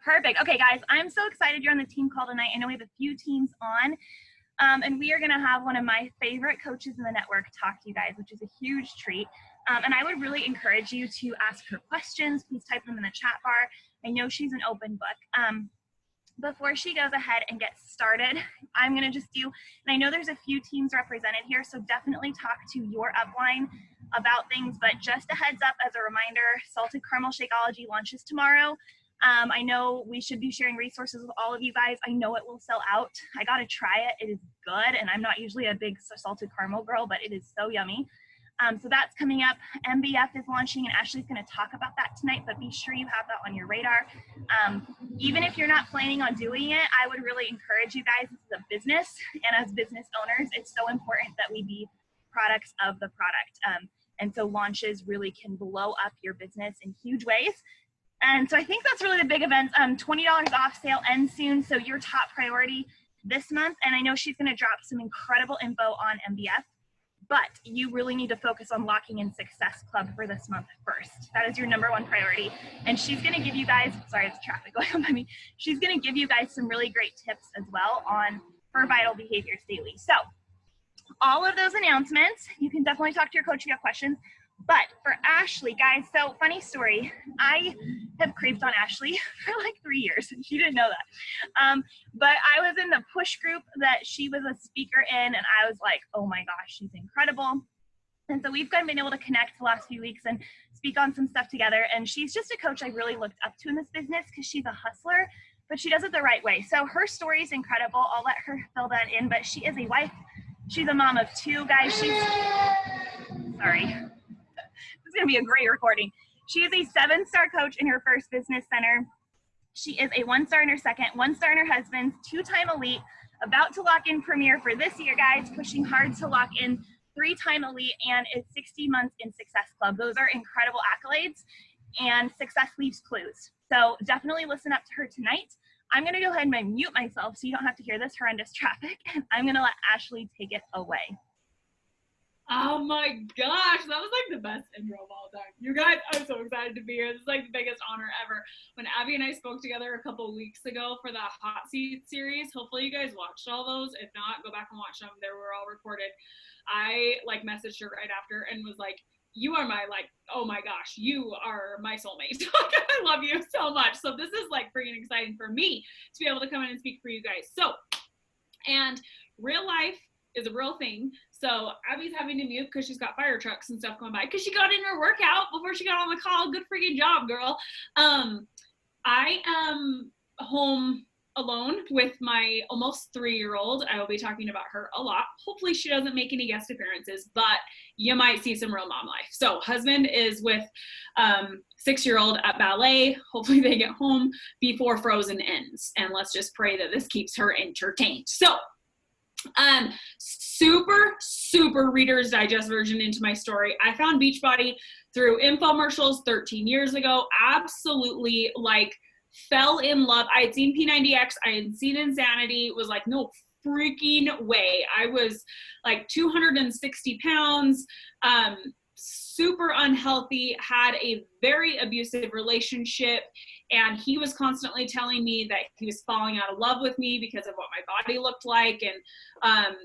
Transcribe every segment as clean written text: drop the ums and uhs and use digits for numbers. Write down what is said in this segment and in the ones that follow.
Perfect. Okay, guys, I'm so excited you're on the team call tonight. I know we have a few teams on, and we are going to have one of my favorite coaches in the network talk to you guys, which is a huge treat. And I would really encourage you to ask her questions. Please type them in the chat bar. I know she's an open book. Before she goes ahead and gets started, I'm going to just do, and I know there's a few teams represented here, so definitely talk to your upline about things, but just a heads up as a reminder, Salted Caramel Shakeology launches tomorrow. I know we should be sharing resources with all of you guys. I know it will sell out. I got to try it. It is good, and I'm not usually a big salted caramel girl, but it is so yummy. So that's coming up. MBF is launching, and Ashley's going to talk about that tonight, but be sure you have that on your radar. Even if you're not planning on doing it, I would really encourage you guys. This is a business, and as business owners, it's so important that we be products of the product. And so launches really can blow up your business in huge ways. And so I think that's really the big events. $20 off sale ends soon, so your top priority this month. And I know she's going to drop some incredible info on MBF. But you really need to focus on locking in Success Club for this month first. That is your number one priority. And she's going to give you guys, sorry, there's traffic going on by me. She's going to give you guys some really great tips as well on her vital behaviors daily. So all of those announcements, you can definitely talk to your coach if you have questions. But for Ashley, guys, so funny story. I have creeped on Ashley for like 3 years, and she didn't know that. But I was in the push group that she was a speaker in, and I was like, oh my gosh, she's incredible. And so we've kind of been able to connect the last few weeks and speak on some stuff together. And she's just a coach I really looked up to in this business because she's a hustler, but she does it the right way. So her story is incredible. I'll let her fill that in, but she is a wife. She's a mom of 2 guys. Sorry. This is going to be a great recording. She is a 7-star coach in her first business center. She is a 1-star in her second, 1-star in her husband's, 2-time elite, about to lock in premier for this year, guys, pushing hard to lock in 3-time elite, and is 60 months in Success Club. Those are incredible accolades, and success leaves clues. So definitely listen up to her tonight. I'm going to go ahead and mute myself so you don't have to hear this horrendous traffic, and I'm going to let Ashley take it away. Oh my gosh, that was like the best intro of all time. You guys, I'm so excited to be here. This is like the biggest honor ever. When Abby and I spoke together a couple of weeks ago for the Hot Seat series, hopefully you guys watched all those. If not, go back and watch them. They were all recorded. I like messaged her right after and was like, you are my oh my gosh, you are my soulmate. I love you so much. So this is like freaking exciting for me to be able to come in and speak for you guys. So, and real life is a real thing. So Abby's having to mute because she's got fire trucks and stuff going by because she got in her workout before she got on the call. Good freaking job, girl. I am home alone with my almost 3-year-old. I will be talking about her a lot. Hopefully she doesn't make any guest appearances, but you might see some real mom life. So husband is with 6-year-old at ballet. Hopefully they get home before Frozen ends. And let's just pray that this keeps her entertained. So super Reader's Digest version into my story. I found Beachbody through infomercials 13 years ago. Absolutely fell in love. I had seen P90X. I had seen Insanity. Was like, no freaking way. I was like 260 pounds, super unhealthy, had a very abusive relationship. And he was constantly telling me that he was falling out of love with me because of what my body looked like. And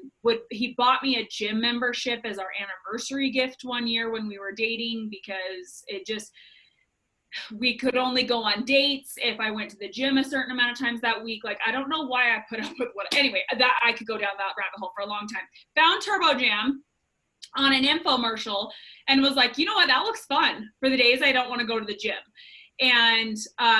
he bought me a gym membership as our anniversary gift one year when we were dating, because we could only go on dates if I went to the gym a certain amount of times that week. Like, I don't know why I put up with anyway, that I could go down that rabbit hole for a long time. Found Turbo Jam on an infomercial and was like, you know what, that looks fun for the days I don't want to go to the gym. And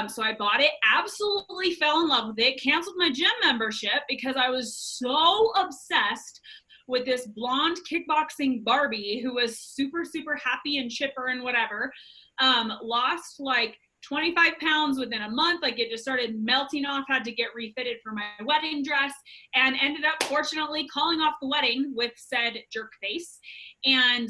so I bought it, absolutely fell in love with it, canceled my gym membership because I was so obsessed with this blonde kickboxing Barbie who was super happy and chipper and whatever. Lost like 25 pounds within a month. Like, it just started melting off, had to get refitted for my wedding dress, and ended up fortunately calling off the wedding with said jerk face. And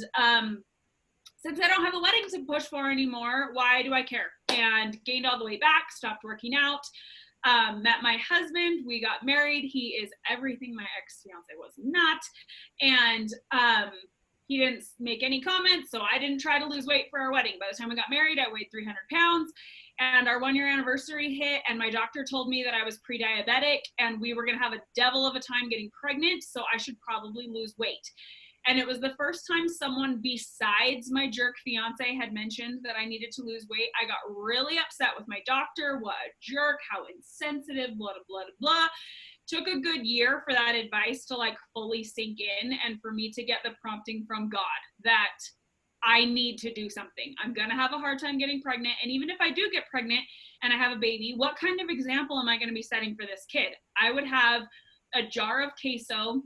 since I don't have a wedding to push for anymore, why do I care? And gained all the way back, stopped working out, met my husband, we got married. He is everything my ex-fiance was not. And he didn't make any comments, so I didn't try to lose weight for our wedding. By the time we got married, I weighed 300 pounds. and our 1-year anniversary hit, and my doctor told me that I was pre-diabetic and we were going to have a devil of a time getting pregnant, so I should probably lose weight. And it was the first time someone besides my jerk fiance had mentioned that I needed to lose weight. I got really upset with my doctor. What a jerk, how insensitive, blah, blah, blah, blah. Took a good year for that advice to like fully sink in, and for me to get the prompting from God that I need to do something. I'm going to have a hard time getting pregnant. And even if I do get pregnant and I have a baby, what kind of example am I going to be setting for this kid? I would have a jar of queso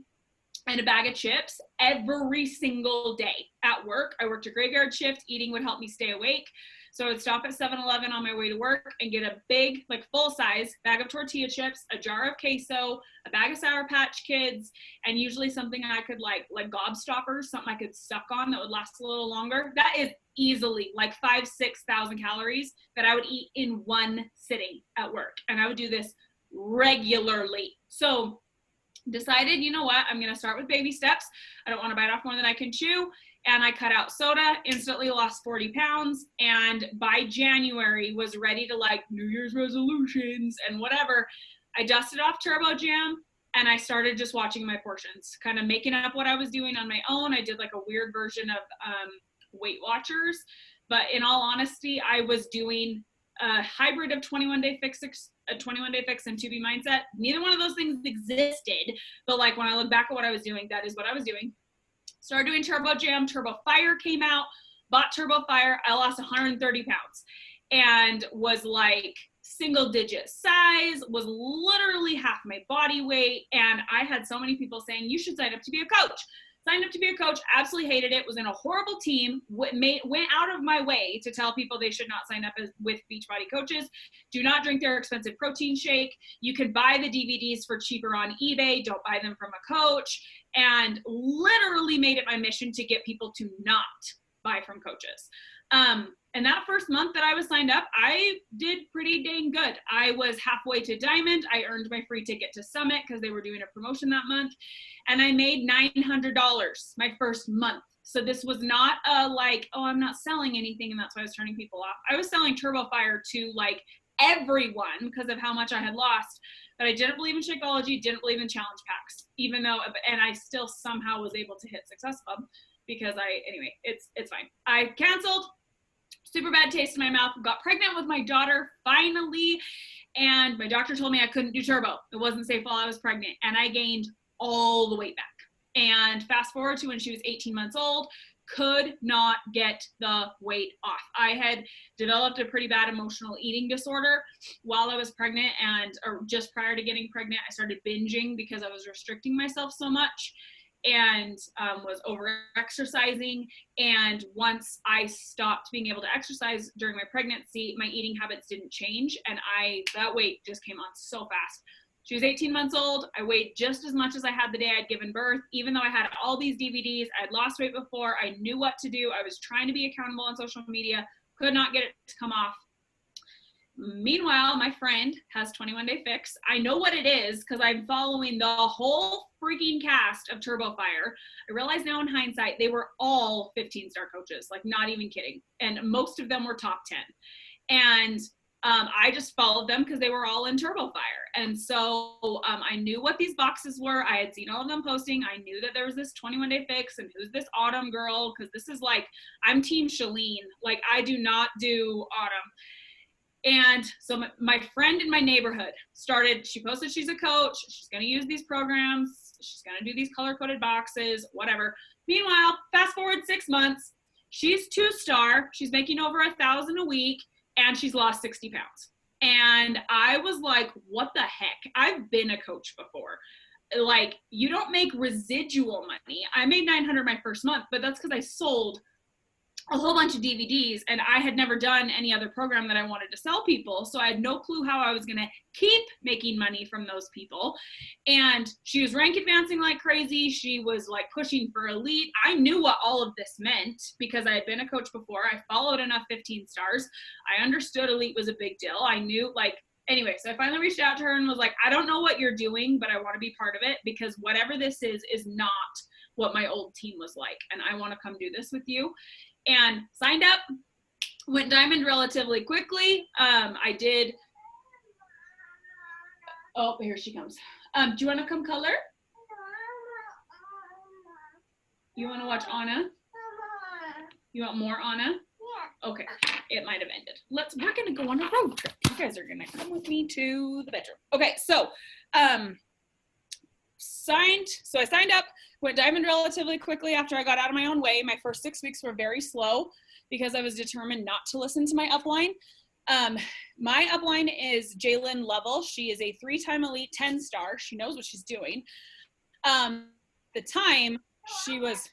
and a bag of chips every single day at work. I worked a graveyard shift. Eating would help me stay awake. So I would stop at 7-Eleven on my way to work and get a big, like full size bag of tortilla chips, a jar of queso, a bag of Sour Patch Kids, and usually something I could like Gobstoppers, something I could suck on that would last a little longer. That is easily like 5,000-6,000 calories that I would eat in one sitting at work. And I would do this regularly. So decided, you know what, I'm going to start with baby steps. I don't want to bite off more than I can chew. And I cut out soda, instantly lost 40 pounds. And by January was ready to like New Year's resolutions and whatever. I dusted off Turbo Jam and I started just watching my portions, kind of making up what I was doing on my own. I did like a weird version of Weight Watchers. But in all honesty, I was doing a hybrid of 21-day fix, a 21-day fix and 2B mindset. Neither one of those things existed. But like when I look back at what I was doing, that is what I was doing. Started doing Turbo Jam. Turbo Fire came out, bought Turbo Fire. I lost 130 pounds and was like single digit size, was literally half my body weight. And I had so many people saying, you should sign up to be a coach. Signed up to be a coach, absolutely hated it, was in a horrible team, went out of my way to tell people they should not sign up with Beachbody coaches. Do not drink their expensive protein shake. You can buy the DVDs for cheaper on eBay. Don't buy them from a coach. And literally made it my mission to get people to not buy from coaches. And that first month that I was signed up, I did pretty dang good. I was halfway to Diamond. I earned my free ticket to Summit because they were doing a promotion that month. And I made $900 my first month. So this was not a like, oh, I'm not selling anything and that's why I was turning people off. I was selling Turbo Fire to like everyone because of how much I had lost. But I didn't believe in Shakeology, didn't believe in challenge packs, even though, and I still somehow was able to hit Success Club because anyway, it's fine. I canceled. Super bad taste in my mouth, got pregnant with my daughter finally, and my doctor told me I couldn't do turbo. It wasn't safe while I was pregnant, and I gained all the weight back. And fast forward to when she was 18 months old, could not get the weight off. I had developed a pretty bad emotional eating disorder while I was pregnant, or just prior to getting pregnant, I started binging because I was restricting myself so much. And was over exercising. And once I stopped being able to exercise during my pregnancy, my eating habits didn't change. And that weight just came on so fast. She was 18 months old. I weighed just as much as I had the day I'd given birth, even though I had all these DVDs. I'd lost weight before. I knew what to do. I was trying to be accountable on social media, could not get it to come off. Meanwhile, my friend has 21-day fix. I know what it is because I'm following the whole freaking cast of Turbo Fire. I realize now in hindsight, they were all 15-star coaches, like not even kidding. And most of them were top 10. And I just followed them because they were all in Turbo Fire. And so I knew what these boxes were. I had seen all of them posting. I knew that there was this 21-day fix and who's this Autumn girl, because this is like, I'm Team Shalene. Like I do not do Autumn. And so my friend in my neighborhood she posted she's a coach, she's going to use these programs, she's going to do these color-coded boxes, whatever. Meanwhile, fast forward 6 months, she's 2-star, she's making over $1,000 a week, and she's lost 60 pounds. And I was like, what the heck? I've been a coach before. Like, you don't make residual money. I made $900 my first month, but that's because I sold a whole bunch of DVDs and I had never done any other program that I wanted to sell people. So I had no clue how I was going to keep making money from those people. And she was rank advancing like crazy. She was like pushing for elite. I knew what all of this meant because I had been a coach before. I followed enough 15 stars. I understood elite was a big deal. I knew anyway, so I finally reached out to her and was like, I don't know what you're doing, but I want to be part of it because whatever this is not what my old team was like. And I want to come do this with you. And signed up. Went diamond relatively quickly. I did. Oh, here she comes. Do you want to come color? You want to watch Anna? You want more Anna? Yeah. Okay, it might have ended. We're gonna go on a road trip. You guys are gonna come with me to the bedroom. Okay, so I signed up, went diamond relatively quickly after I got out of my own way. My first 6 weeks were very slow because I was determined not to listen to my upline. My upline is Jalen Lovell. She is a 3-time elite 10-star. She knows what she's doing. The time she was,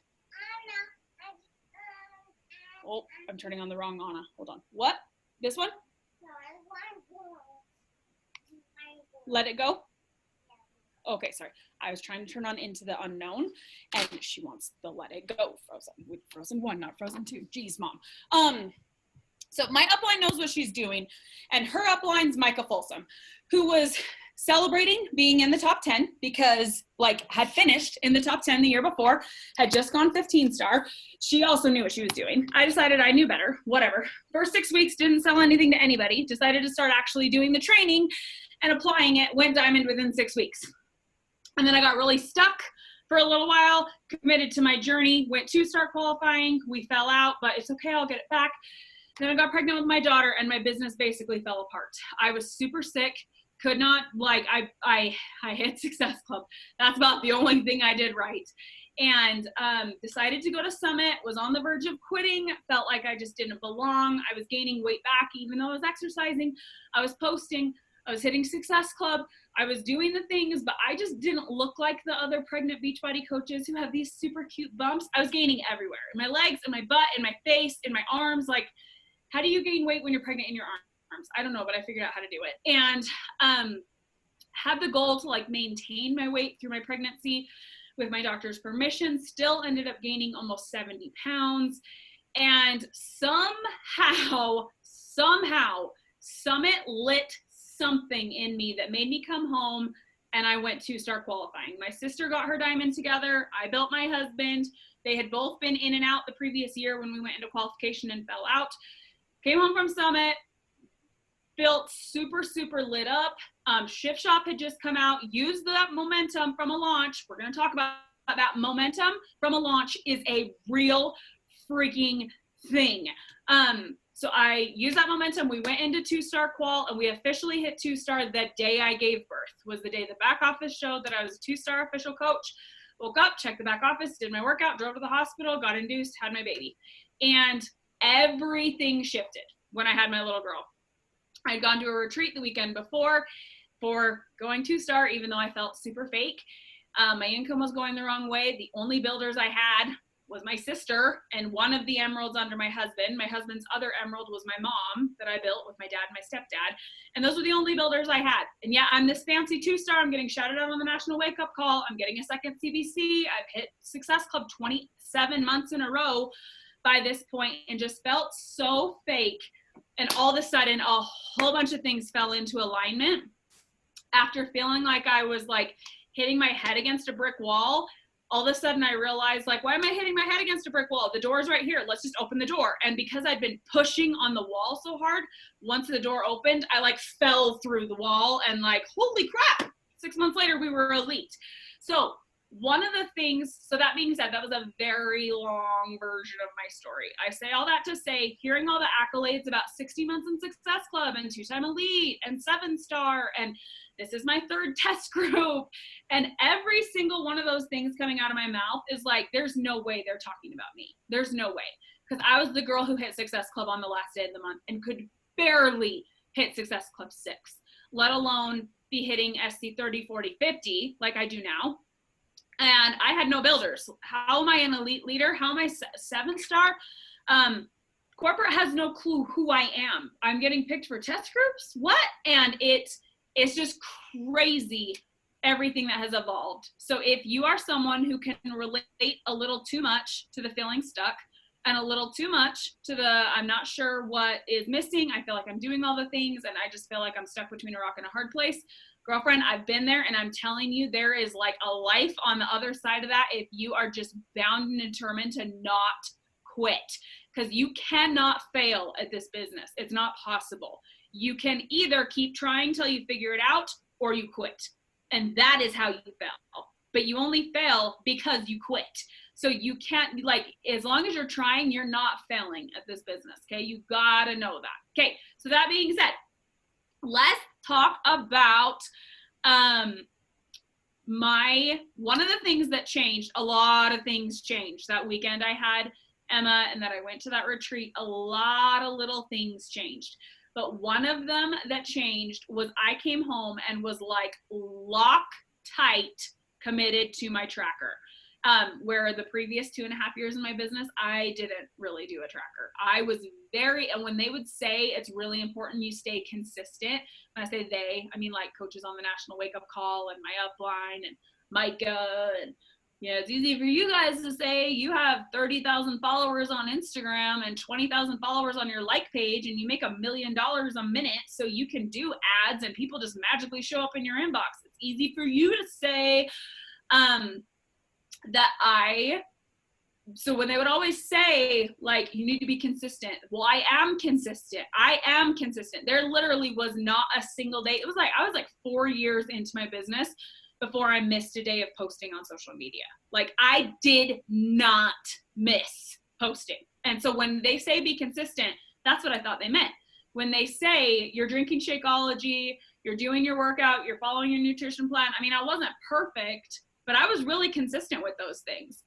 oh, I'm turning on the wrong Anna. Hold on. What? This one? Let it go? Okay, sorry. I was trying to turn on Into the Unknown, and she wants the Let It Go Frozen. With Frozen 1, not Frozen 2. Jeez, Mom. So my upline knows what she's doing, and her upline's Micah Folsom, who was celebrating being in the top 10 because, like, had finished in the top 10 the year before, had just gone 15-star. She also knew what she was doing. I decided I knew better. Whatever. First 6 weeks, didn't sell anything to anybody. Decided to start actually doing the training and applying it. Went diamond within 6 weeks. And then I got really stuck for a little while, committed to my journey, went 2-star qualifying. We fell out, but it's okay, I'll get it back. Then I got pregnant with my daughter, and my business basically fell apart. I was super sick, could not, like, I hit Success Club. That's about the only thing I did right. And decided to go to Summit, was on the verge of quitting, felt like I just didn't belong. I was gaining weight back, even though I was exercising. I was posting, I was hitting Success Club. I was doing the things, but I just didn't look like the other pregnant Beachbody coaches who have these super cute bumps. I was gaining everywhere, in my legs, in my butt, in my face, in my arms. Like, how do you gain weight when you're pregnant in your arms? I don't know, but I figured out how to do it. And had the goal to, like, maintain my weight through my pregnancy with my doctor's permission. Still ended up gaining almost 70 pounds. And somehow, Summit lit something in me that made me come home, and I went 2-star qualifying. My sister got her diamond together. I built my husband. They had both been in and out the previous year when we went into qualification and fell out. Came home from Summit, built super, super lit up. Shift Shop had just come out. Used that momentum from a launch. We're going to talk about that. Momentum from a launch is a real freaking thing. So I used that momentum. We went into 2-star qual, and we officially hit 2-star that day I gave birth. Was the day the back office showed that I was a 2-star official coach. Woke up, checked the back office, did my workout, drove to the hospital, got induced, had my baby. And everything shifted when I had my little girl. I'd gone to a retreat the weekend before for going 2-star, even though I felt super fake. My income was going the wrong way. The only builders I had was my sister and one of the emeralds under my husband. My husband's other emerald was my mom that I built with my dad and my stepdad. And those were the only builders I had. And yeah, I'm this fancy 2-star. I'm getting shouted out on the National Wake Up Call. I'm getting a second CBC. I've hit Success Club 27 months in a row by this point, and just felt so fake. And all of a sudden, a whole bunch of things fell into alignment. After feeling like I was, like, hitting my head against a brick wall, all of a sudden I realized, like, why am I hitting my head against a brick wall? The door's right here. Let's just open the door. And because I'd been pushing on the wall so hard, once the door opened, I, like, fell through the wall, and, like, holy crap, 6 months later, we were elite. So one of the things, so that being said, that was a very long version of my story. I say all that to say, hearing all the accolades about 60 months in Success Club and 2-time elite and 7-star, and this is my 3rd test group, and every single one of those things coming out of my mouth is like, there's no way they're talking about me. There's no way. Because I was the girl who hit Success Club on the last day of the month and could barely hit Success Club 6, let alone be hitting SC 30, 40, 50 like I do now. And I had no builders. How am I an elite leader? How am I 7-star? Corporate has no clue who I am. I'm getting picked for test groups? What? And it's just crazy, everything that has evolved. So if you are someone who can relate a little too much to the feeling stuck and a little too much to the I'm not sure what is missing, I feel like I'm doing all the things and I just feel like I'm stuck between a rock and a hard place, girlfriend, I've been there, and I'm telling you, there is, like, a life on the other side of that if you are just bound and determined to not quit, because you cannot fail at this business. It's not possible. You can either keep trying till you figure it out, or you quit. And that is how you fail. But you only fail because you quit. So you can't, like, as long as you're trying, you're not failing at this business. Okay. You gotta know that. Okay. So that being said, let's talk about, one of the things that changed, a lot of things changed that weekend. I had Emma and that I went to that retreat. A lot of little things changed. But one of them that changed was I came home and was like lock tight committed to my tracker. Where the previous 2.5 years in my business, I didn't really do a tracker. I was and when they would say it's really important you stay consistent, when I say they, I mean like coaches on the National Wake Up Call and my upline and Micah, and it's easy for you guys to say you have 30,000 followers on Instagram and 20,000 followers on your like page and you make $1 million a minute so you can do ads and people just magically show up in your inbox. It's easy for you to say, so when they would always say, like, you need to be consistent. Well, I am consistent. There literally was not a single day. It was like, I was like 4 years into my business before I missed a day of posting on social media. Like, I did not miss posting. And so when they say be consistent, that's what I thought they meant. When they say you're drinking Shakeology, you're doing your workout, you're following your nutrition plan. I mean, I wasn't perfect, but I was really consistent with those things.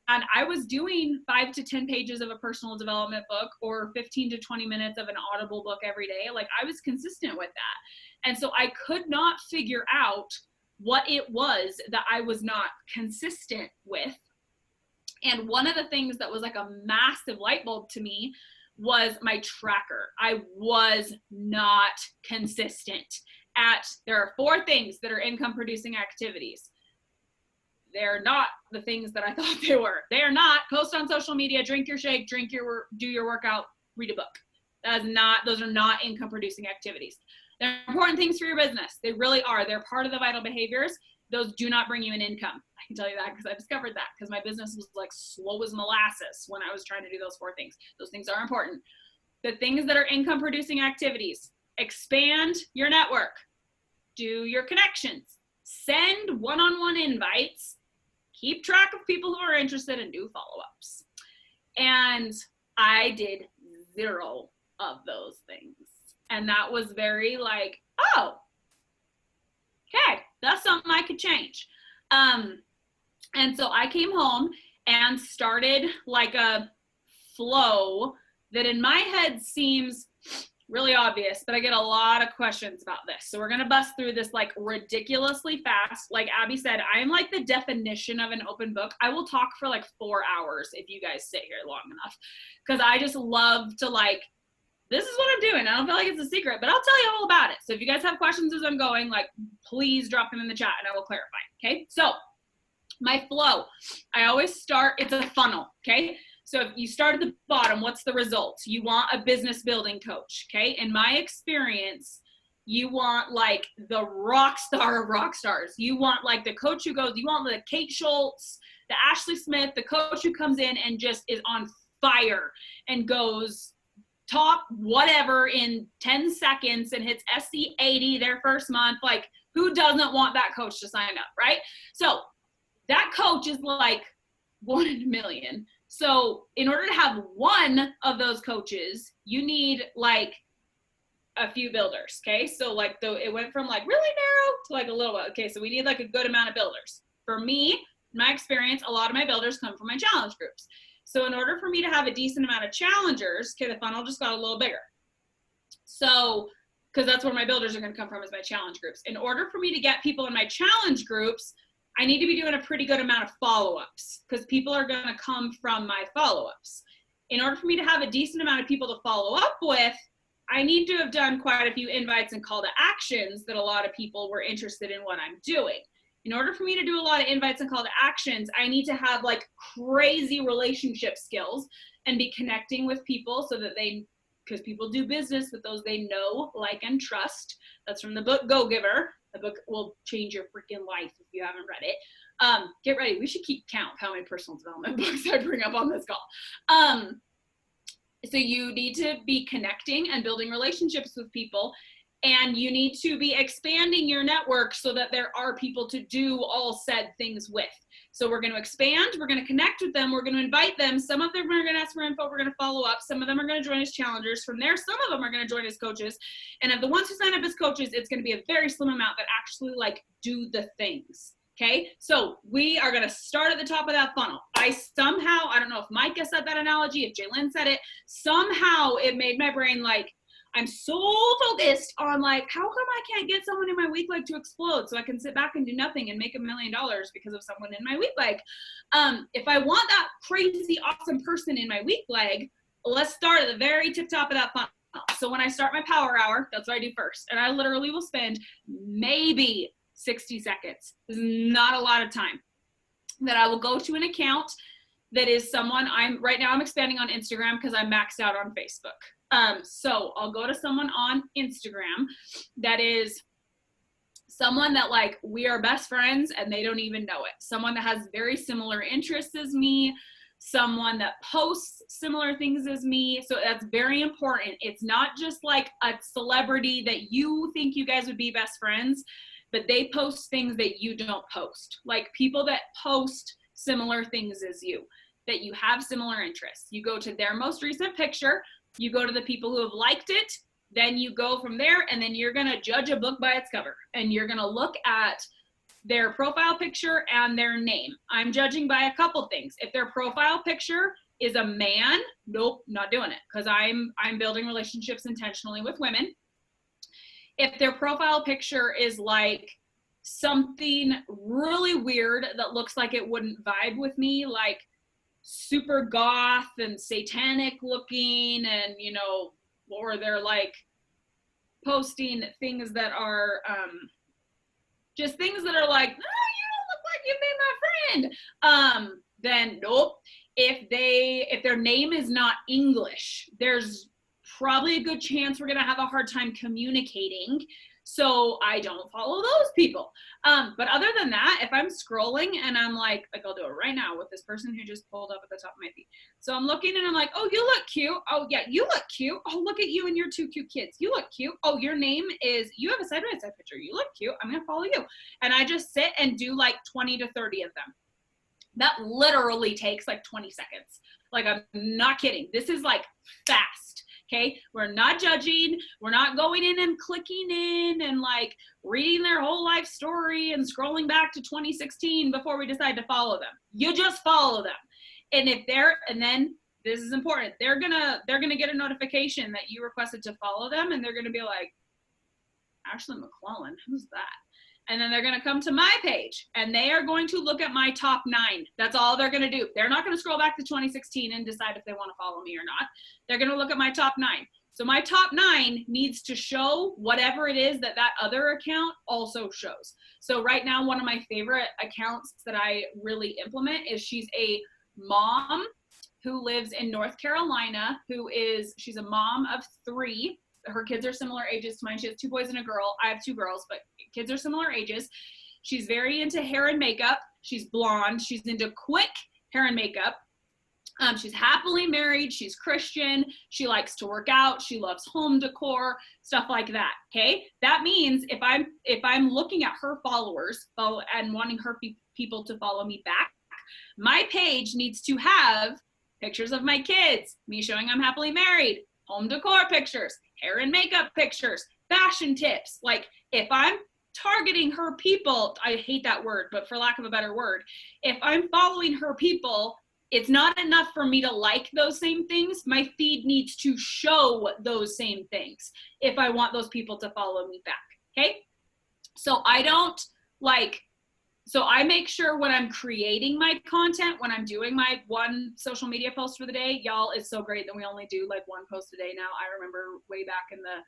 And I was doing 5 to 10 pages of a personal development book or 15 to 20 minutes of an Audible book every day. Like, I was consistent with that. And so I could not figure out what it was that I was not consistent with. And one of the things that was like a massive light bulb to me was my tracker. I was not consistent there are 4 things that are income producing activities. They're not the things that I thought they were. They are not post on social media, drink your shake, do your workout, read a book. Those are not income producing activities. They're important things for your business. They really are. They're part of the vital behaviors. Those do not bring you an income. I can tell you that because I discovered that because my business was like slow as molasses when I was trying to do those 4 things. Those things are important. The things that are income producing activities: expand your network, do your connections, send one-on-one invites, keep track of people who are interested, and do follow-ups. And I did 0 of those things. And that was very like, oh, okay, that's something I could change. And so I came home and started like a flow that in my head seems really obvious, but I get a lot of questions about this. So we're going to bust through this like ridiculously fast. Like Abby said, I am like the definition of an open book. I will talk for like 4 hours if you guys sit here long enough, because I just love to like, this is what I'm doing. I don't feel like it's a secret, but I'll tell you all about it. So if you guys have questions as I'm going, like, please drop them in the chat and I will clarify. Okay. So my flow, I always start, it's a funnel. Okay. So if you start at the bottom, what's the result? You want a business building coach. Okay. In my experience, you want like the rock star of rock stars. You want like the coach who goes, you want the Kate Schultz, the Ashley Smith, the coach who comes in and just is on fire and goes top whatever in 10 seconds and hits SC 80 their first month. Like, who doesn't want that coach to sign up, right? So that coach is like 1 in a million. So in order to have one of those coaches, you need like a few builders. Okay. So like it went from like really narrow to like a little bit. Okay. So we need like a good amount of builders. For me, in my experience, a lot of my builders come from my challenge groups. So in order for me to have a decent amount of challengers, okay, the funnel just got a little bigger. So, because that's where my builders are going to come from, is my challenge groups. In order for me to get people in my challenge groups, I need to be doing a pretty good amount of follow-ups, because people are going to come from my follow-ups. In order for me to have a decent amount of people to follow up with, I need to have done quite a few invites and call to actions that a lot of people were interested in what I'm doing. In order for me to do a lot of invites and call to actions, I need to have like crazy relationship skills and be connecting with people so that because people do business with those they know, like, and trust. That's from the book Go Giver. The book will change your freaking life if you haven't read it. Get ready. We should keep count how many personal development books I bring up on this call. So you need to be connecting and building relationships with people, and you need to be expanding your network so that there are people to do all said things with. So we're going to expand, we're going to connect with them, we're going to invite them. Some of them are going to ask for info, we're going to follow up. Some of them are going to join as challengers. From there, some of them are going to join as coaches. And of the ones who sign up as coaches, it's going to be a very slim amount that actually like do the things. Okay, so we are going to start at the top of that funnel. I don't know if Micah said that analogy, if Jalen said it, somehow it made my brain like, I'm so focused on like, how come I can't get someone in my weak leg to explode so I can sit back and do nothing and make $1 million because of someone in my weak leg? If I want that crazy, awesome person in my weak leg, let's start at the very tip top of that funnel. So when I start my power hour, that's what I do first. And I literally will spend maybe 60 seconds. This is not a lot of time. That I will go to an account that is someone right now I'm expanding on Instagram because I'm maxed out on Facebook. So I'll go to someone on Instagram that is someone that like we are best friends and they don't even know it. Someone that has very similar interests as me, someone that posts similar things as me. So that's very important. It's not just like a celebrity that you think you guys would be best friends, but they post things that you don't post. Like people that post similar things as you, that you have similar interests. You go to their most recent picture, you go to the people who have liked it, then you go from there, and then you're gonna judge a book by its cover. And you're gonna look at their profile picture and their name. I'm judging by a couple things. If their profile picture is a man, nope, not doing it, because I'm building relationships intentionally with women. If their profile picture is like something really weird that looks like it wouldn't vibe with me, like super goth and satanic looking, and you know, or they're like posting things that are just things that are like, oh, you don't look like you made my friend, then nope. If their name is not English, there's probably a good chance we're gonna have a hard time communicating. So I don't follow those people. But other than that, if I'm scrolling and I'm like I'll do it right now with this person who just pulled up at the top of my feed. So I'm looking and I'm like, oh, you look cute. Oh yeah, you look cute. Oh, look at you and your 2 cute kids. You look cute. Oh, your name is, you have a side-by-side picture. You look cute. I'm gonna follow you. And I just sit and do like 20 to 30 of them. That literally takes like 20 seconds. Like, I'm not kidding. This is like fast. Okay, we're not judging. We're not going in and clicking in and like reading their whole life story and scrolling back to 2016 before we decide to follow them. You just follow them. And and then this is important. They're gonna get a notification that you requested to follow them, and they're gonna be like, Ashley McClellan, who's that? And then they're going to come to my page and they are going to look at my top 9. That's all they're going to do. They're not going to scroll back to 2016 and decide if they want to follow me or not. They're going to look at my top 9. So my top 9 needs to show whatever it is that other account also shows. So right now, one of my favorite accounts that I really implement is she's a mom who lives in North Carolina, she's a mom of 3. Her kids are similar ages to mine. She has 2 boys and a girl. I have 2 girls, but kids are similar ages. She's very into hair and makeup. She's blonde. She's into quick hair and makeup. She's happily married. She's Christian. She likes to work out. She loves home decor, stuff like that. Okay. That means if I'm looking at her followers and wanting her people to follow me back, my page needs to have pictures of my kids, me showing I'm happily married, home decor pictures, hair and makeup pictures, fashion tips. Like, if I'm targeting her people, I hate that word, but for lack of a better word, if I'm following her people, it's not enough for me to like those same things. My feed needs to show those same things if I want those people to follow me back. Okay. So I make sure when I'm creating my content, when I'm doing my one social media post for the day, y'all, it's so great that we only do like 1 post a day now. I remember way back in the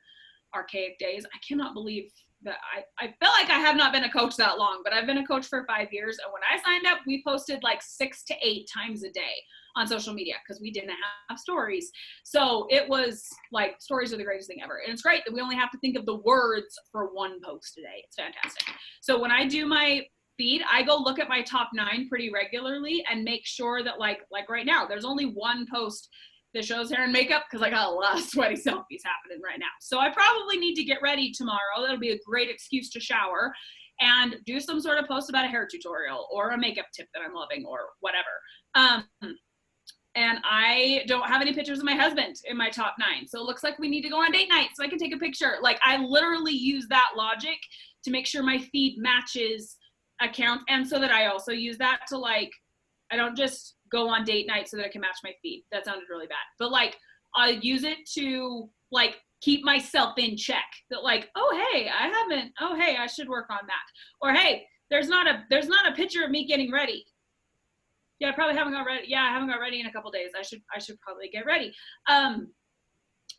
archaic days. I cannot believe that I feel like I have not been a coach that long, but I've been a coach for 5 years. And when I signed up, we posted like 6 to 8 times a day on social media because we didn't have stories. So it was like, stories are the greatest thing ever. And it's great that we only have to think of the words for 1 post a day. It's fantastic. So when I do my feed, I go look at my top 9 pretty regularly and make sure that like right now, there's only one post that shows hair and makeup because I got a lot of sweaty selfies happening right now. So I probably need to get ready tomorrow. That'll be a great excuse to shower and do some sort of post about a hair tutorial or a makeup tip that I'm loving or whatever. And I don't have any pictures of my husband in my top 9. So it looks like we need to go on date night so I can take a picture. Like I literally use that logic to make sure my feed matches accounts. And so that I also use that to like, I don't just go on date night so that I can match my feed. That sounded really bad. But like, I use it to like keep myself in check that like, oh, hey, I should work on that. Or, hey, there's not a picture of me getting ready. Yeah, I probably haven't got ready. Yeah, I haven't got ready in a couple days. I should probably get ready.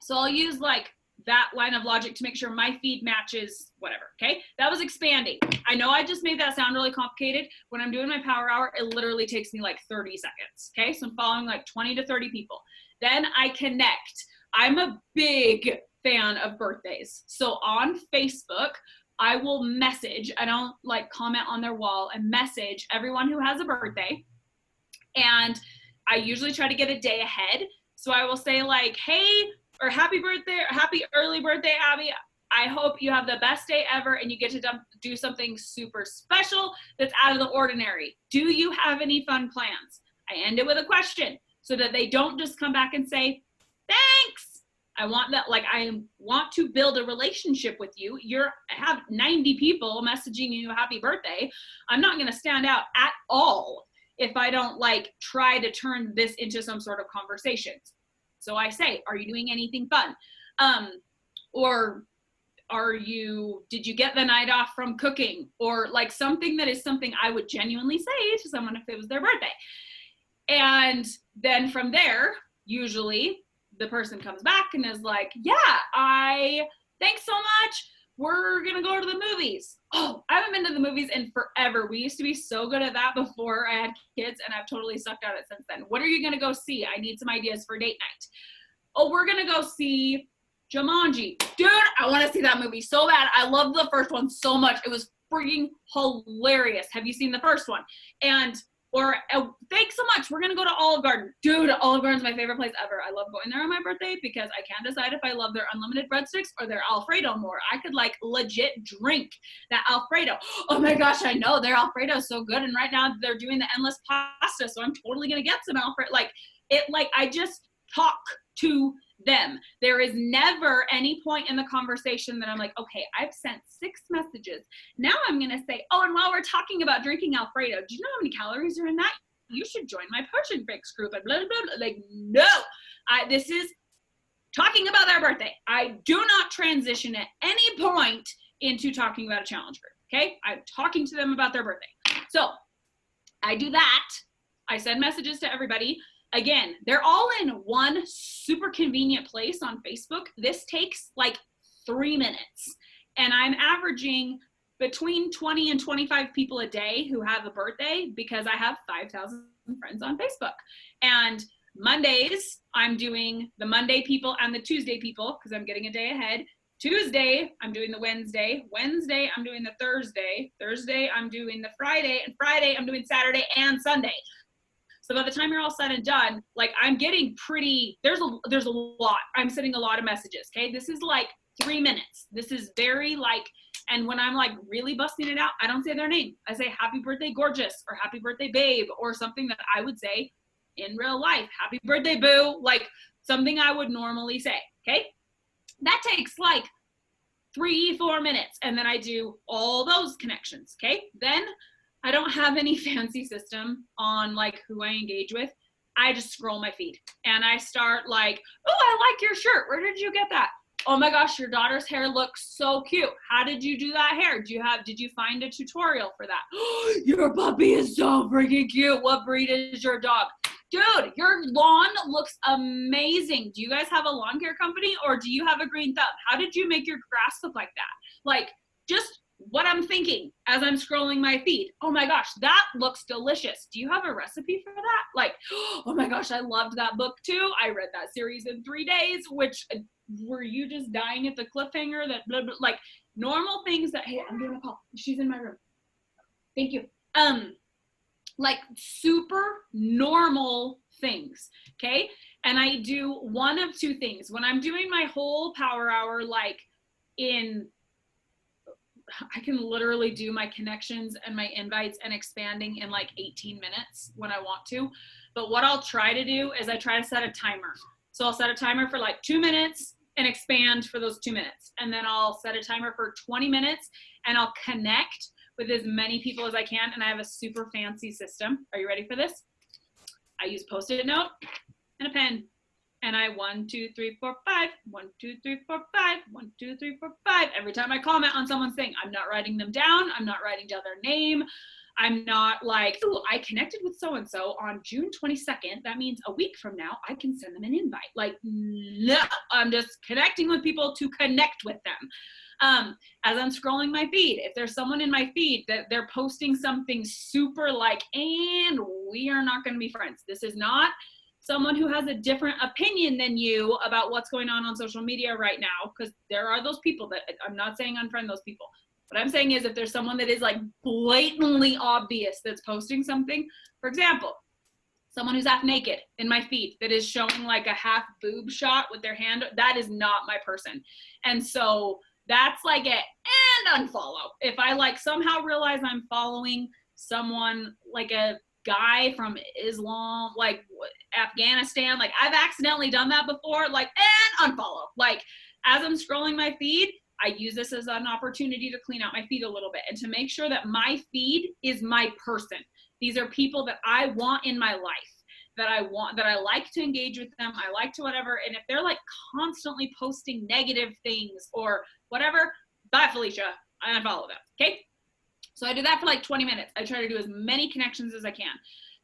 So I'll use like that line of logic to make sure my feed matches whatever, okay? That was expanding. I know I just made that sound really complicated. When I'm doing my power hour, it literally takes me like 30 seconds, okay? So I'm following like 20 to 30 people. Then I connect. I'm a big fan of birthdays. So on Facebook, I will message, I don't like comment on their wall, and message everyone who has a birthday. And I usually try to get a day ahead. So I will say like, hey, or happy birthday, or happy early birthday, Abby. I hope you have the best day ever and you get to do something super special that's out of the ordinary. Do you have any fun plans? I end it with a question so that they don't just come back and say, thanks. I want that, like, I want to build a relationship with you. I have 90 people messaging you happy birthday. I'm not going to stand out at all if I don't like try to turn this into some sort of conversation. So I say, are you doing anything fun? Or did you get the night off from cooking? Or like something that is something I would genuinely say to someone if it was their birthday. And then from there, usually the person comes back and is like, yeah, thanks so much. We're going to go to the movies. Oh, I haven't been to the movies in forever. We used to be so good at that before I had kids, and I've totally sucked at it since then. What are you going to go see? I need some ideas for date night. Oh, we're going to go see Jumanji. Dude, I want to see that movie so bad. I loved the first one so much. It was freaking hilarious. Have you seen the first one? Or thanks so much. We're going to go to Olive Garden. Dude, Olive Garden's my favorite place ever. I love going there on my birthday because I can't decide if I love their unlimited breadsticks or their Alfredo more. I could like legit drink that Alfredo. Oh my gosh, I know their Alfredo is so good. And right now they're doing the endless pasta. So I'm totally going to get some Alfredo. I just talk to them. There is never any point in the conversation that I'm like, okay, I've sent 6 messages. Now I'm going to say, oh, and while we're talking about drinking Alfredo, do you know how many calories are in that? You should join my Potion Fix group and blah, blah, blah. Like, no, this is talking about their birthday. I do not transition at any point into talking about a challenge group. Okay. I'm talking to them about their birthday. So I do that. I send messages to everybody. Again, they're all in one super convenient place on Facebook. This takes like 3 minutes. And I'm averaging between 20 and 25 people a day who have a birthday because I have 5,000 friends on Facebook. And Mondays, I'm doing the Monday people and the Tuesday people because I'm getting a day ahead. Tuesday, I'm doing the Wednesday. Wednesday, I'm doing the Thursday. Thursday, I'm doing the Friday. And Friday, I'm doing Saturday and Sunday. So by the time you're all said and done, like I'm getting pretty, there's a lot. I'm sending a lot of messages, okay? This is like 3 minutes. This is very like, and when I'm like really busting it out, I don't say their name. I say happy birthday gorgeous or happy birthday babe or something that I would say in real life. Happy birthday boo, like something I would normally say, okay? That takes like 3-4 minutes. And then I do all those connections, okay? Then I don't have any fancy system on like who I engage with. I just scroll my feed and I start like, oh, I like your shirt. Where did you get that? Oh my gosh, your daughter's hair looks so cute. How did you do that hair? Did you find a tutorial for that? Your puppy is so freaking cute. What breed is your dog? Dude, your lawn looks amazing. Do you guys have a lawn care company or do you have a green thumb? How did you make your grass look like that? Like just what I'm thinking as I'm scrolling my feed. Oh my gosh, that looks delicious. Do you have a recipe for that? Like, oh my gosh, I loved that book too. I read that series in 3 days, which were you just dying at the cliffhanger that blah, blah, like normal things that, hey, I'm doing a call. She's in my room. Thank you. Like super normal things, okay? And I do one of two things. When I'm doing my whole power hour, like I can literally do my connections and my invites and expanding in like 18 minutes when I want to. But what I'll try to do is I try to set a timer. So I'll set a timer for like 2 minutes and expand for those 2 minutes. And then I'll set a timer for 20 minutes and I'll connect with as many people as I can. And I have a super fancy system. Are you ready for this? I use Post-it note and a pen. And I 1, 2, 3, 4, 5, 1, 2, 3, 4, 5, 1, 2, 3, 4, 5. Every time I comment on someone's thing, I'm not writing them down. I'm not writing down their name. I'm not like, oh, I connected with so-and-so on June 22nd. That means a week from now, I can send them an invite. Like, no, I'm just connecting with people to connect with them. As I'm scrolling my feed, if there's someone in my feed that they're posting something super like, and we are not going to be friends. This is not someone who has a different opinion than you about what's going on social media right now, because there are those people that I'm not saying unfriend those people. What I'm saying is if there's someone that is like blatantly obvious that's posting something, for example, someone who's half naked in my feed that is showing like a half boob shot with their hand, that is not my person. And so that's like and unfollow. If I like somehow realize I'm following someone like a guy from Islam, like Afghanistan, like I've accidentally done that before, like, and unfollow. Like as I'm scrolling my feed, I use this as an opportunity to clean out my feed a little bit and to make sure that my feed is my person. These are people that I want in my life, that I like to engage with them. I like to whatever. And if they're like constantly posting negative things or whatever, bye Felicia, I unfollow them. Okay. So I do that for like 20 minutes. I try to do as many connections as I can.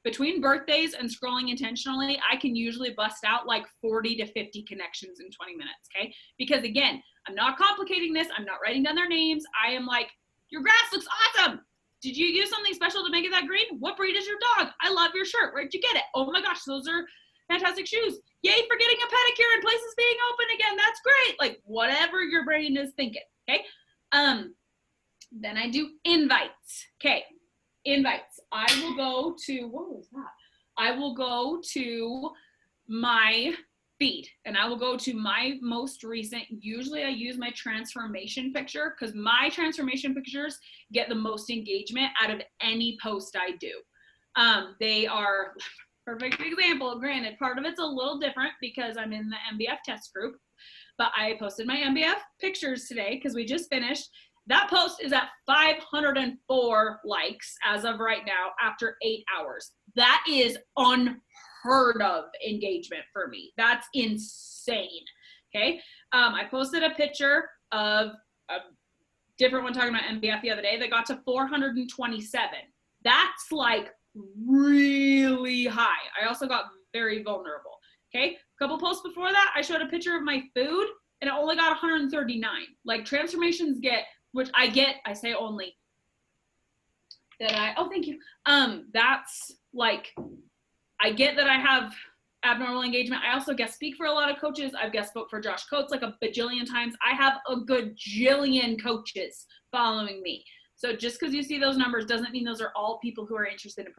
Between birthdays and scrolling intentionally, I can usually bust out like 40 to 50 connections in 20 minutes, okay? Because again, I'm not complicating this. I'm not writing down their names. I am like, your grass looks awesome. Did you use something special to make it that green? What breed is your dog? I love your shirt. Where'd you get it? Oh my gosh, those are fantastic shoes. Yay for getting a pedicure and places being open again. That's great. Like whatever your brain is thinking, okay? Then I do invites. Okay, invites. I will go to, what was that? I will go to my feed and I will go to my most recent, usually I use my transformation picture because my transformation pictures get the most engagement out of any post I do. They are, perfect example, granted, part of it's a little different because I'm in the MBF test group, but I posted my MBF pictures today because we just finished. That post is at 504 likes as of right now after 8 hours. That is unheard of engagement for me. That's insane, okay? I posted a picture of a different one talking about MBF the other day that got to 427. That's like really high. I also got very vulnerable, okay? A couple posts before that, I showed a picture of my food and it only got 139. Like transformations get, which I get, I say only, that oh, thank you. That's like, I get that I have abnormal engagement. I also guest speak for a lot of coaches. I've guest spoke for Josh Coates like a bajillion times. I have a gajillion coaches following me. So just because you see those numbers doesn't mean those are all people who are interested in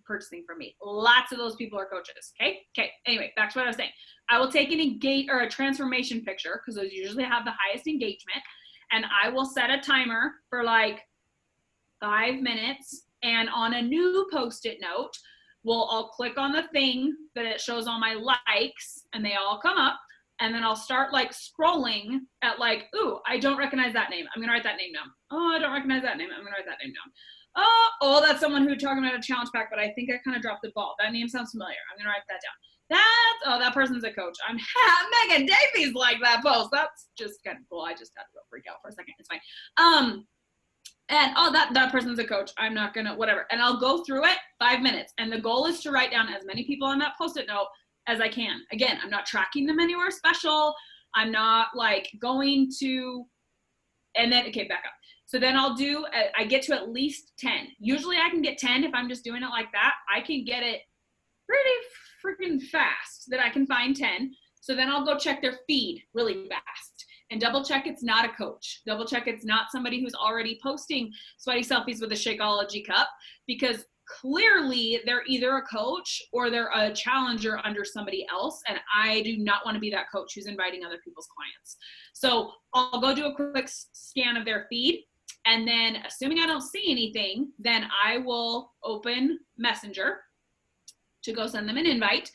purchasing from me. Lots of those people are coaches, okay? Okay, anyway, back to what I was saying. I will take a transformation picture because those usually have the highest engagement. And I will set a timer for like 5 minutes. And on a new Post-it note, I'll click on the thing that it shows all my likes and they all come up. And then I'll start like scrolling at like, ooh, I don't recognize that name. I'm gonna write that name down. Oh, I don't recognize that name. I'm gonna write that name down. Oh, that's someone who talking about a challenge pack, but I think I kind of dropped the ball. That name sounds familiar. I'm gonna write that down. That person's a coach. Megan Davies like that post. That's just kind of cool. I just had to go freak out for a second. It's fine. And that person's a coach. I'm not gonna, whatever. And I'll go through it 5 minutes. And the goal is to write down as many people on that Post-it note as I can. Again, I'm not tracking them anywhere special. I'm not like going to, and then, okay, back up. So then I get to at least 10. Usually I can get 10 if I'm just doing it like that. I can get it pretty freaking fast that I can find 10. So then I'll go check their feed really fast. and double check it's not a coach. Double check it's not somebody who's already posting sweaty selfies with a Shakeology cup, because clearly they're either a coach or they're a challenger under somebody else. And I do not want to be that coach who's inviting other people's clients. So I'll go do a quick scan of their feed. And then assuming I don't see anything, then I will open Messenger to go send them an invite.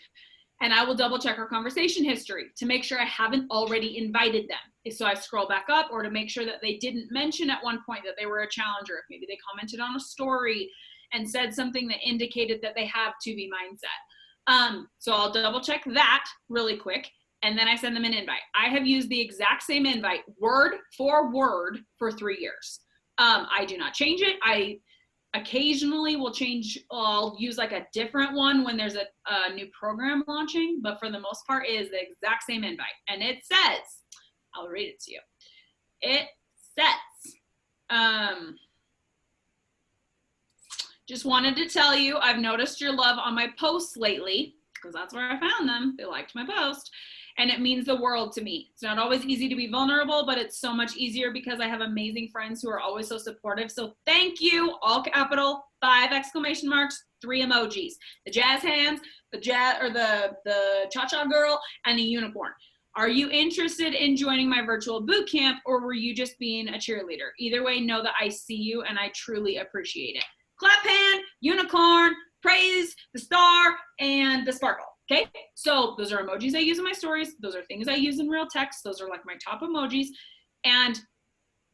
And I will double check our conversation history to make sure I haven't already invited them. So I scroll back up, or to make sure that they didn't mention at one point that they were a challenger. If maybe they commented on a story and said something that indicated that they have 2B mindset. So I'll double check that really quick. And then I send them an invite. I have used the exact same invite word for word for 3 years. I do not change it. I occasionally will change, I'll use like a different one when there's a new program launching, but for the most part it is the exact same invite. And it says, I'll read it to you. It says, just wanted to tell you, I've noticed your love on my posts lately, because that's where I found them. They liked my post. And it means the world to me. It's not always easy to be vulnerable, but it's so much easier because I have amazing friends who are always so supportive. So thank you, all capital, 5 exclamation marks, 3 emojis. The jazz hands, the cha-cha girl, and the unicorn. Are you interested in joining my virtual boot camp, or were you just being a cheerleader? Either way, know that I see you and I truly appreciate it. Clap hand, unicorn, praise, the star, and the sparkle. Okay, so those are emojis I use in my stories. Those are things I use in real text. Those are like my top emojis. And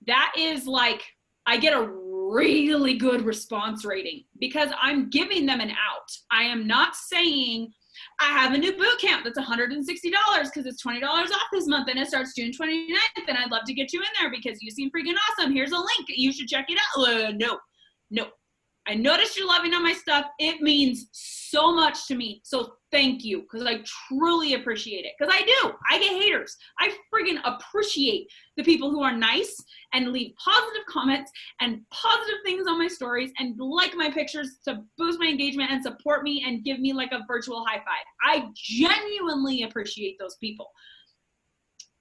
that is like, I get a really good response rating because I'm giving them an out. I am not saying I have a new boot camp that's $160 because it's $20 off this month and it starts June 29th and I'd love to get you in there because you seem freaking awesome. Here's a link. You should check it out. No. I noticed you're loving on my stuff. It means so much to me. So thank you, because I truly appreciate it. Because I do. I get haters. I friggin' appreciate the people who are nice and leave positive comments and positive things on my stories and like my pictures to boost my engagement and support me and give me like a virtual high five. I genuinely appreciate those people.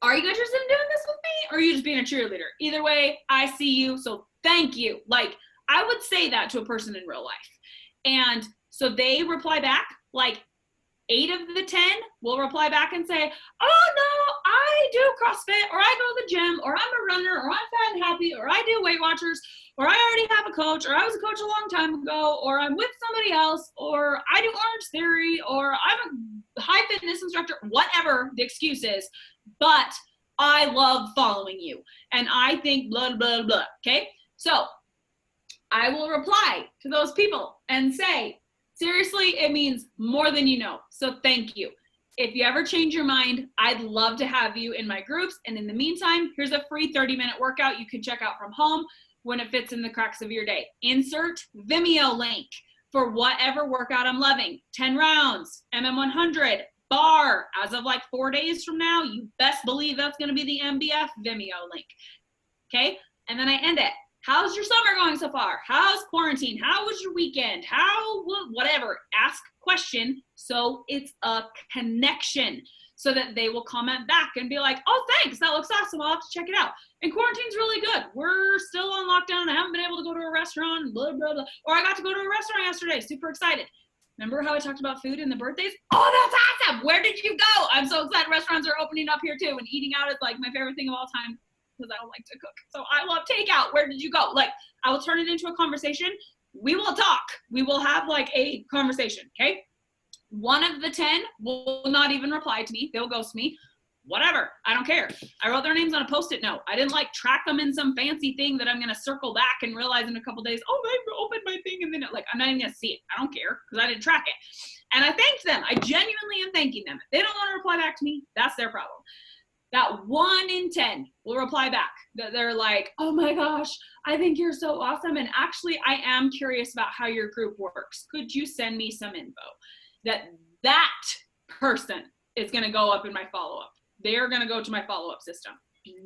Are you interested in doing this with me, or are you just being a cheerleader? Either way, I see you. So thank you. Like, I would say that to a person in real life. And so they reply back, like 8 of the 10 will reply back and say, oh no, I do CrossFit, or I go to the gym, or I'm a runner, or I'm fat and happy, or I do Weight Watchers, or I already have a coach, or I was a coach a long time ago, or I'm with somebody else, or I do Orange Theory, or I'm a high fitness instructor, whatever the excuse is, but I love following you. And I think blah, blah, blah. Okay. So I will reply to those people and say, seriously, it means more than you know. So thank you. If you ever change your mind, I'd love to have you in my groups. And in the meantime, here's a free 30-minute workout you can check out from home when it fits in the cracks of your day. Insert Vimeo link for whatever workout I'm loving. 10 rounds, MM100, bar. As of like 4 days from now, you best believe that's going to be the MBF Vimeo link. Okay? And then I end it. How's your summer going so far? How's quarantine? How was your weekend? Whatever. Ask question so it's a connection so that they will comment back and be like, oh, thanks. That looks awesome. I'll have to check it out. And quarantine's really good. We're still on lockdown. I haven't been able to go to a restaurant, blah, blah, blah. Or I got to go to a restaurant yesterday. Super excited. Remember how I talked about food and the birthdays? Oh, that's awesome. Where did you go? I'm so excited. Restaurants are opening up here too. And eating out is like my favorite thing of all time, because I don't like to cook. So I love takeout. Where did you go? Like, I will turn it into a conversation. We will talk. We will have like a conversation, okay? 1 of the 10 will not even reply to me. They'll ghost me. Whatever. I don't care. I wrote their names on a Post-it note. I didn't like track them in some fancy thing that I'm going to circle back and realize in a couple days, oh, they opened my thing. And then like, I'm not even going to see it. I don't care because I didn't track it. And I thanked them. I genuinely am thanking them. If they don't want to reply back to me, that's their problem. That 1 in 10 will reply back. That they're like, oh my gosh, I think you're so awesome. And actually, I am curious about how your group works. Could you send me some info? That person is going to go up in my follow-up. They're going to go to my follow-up system.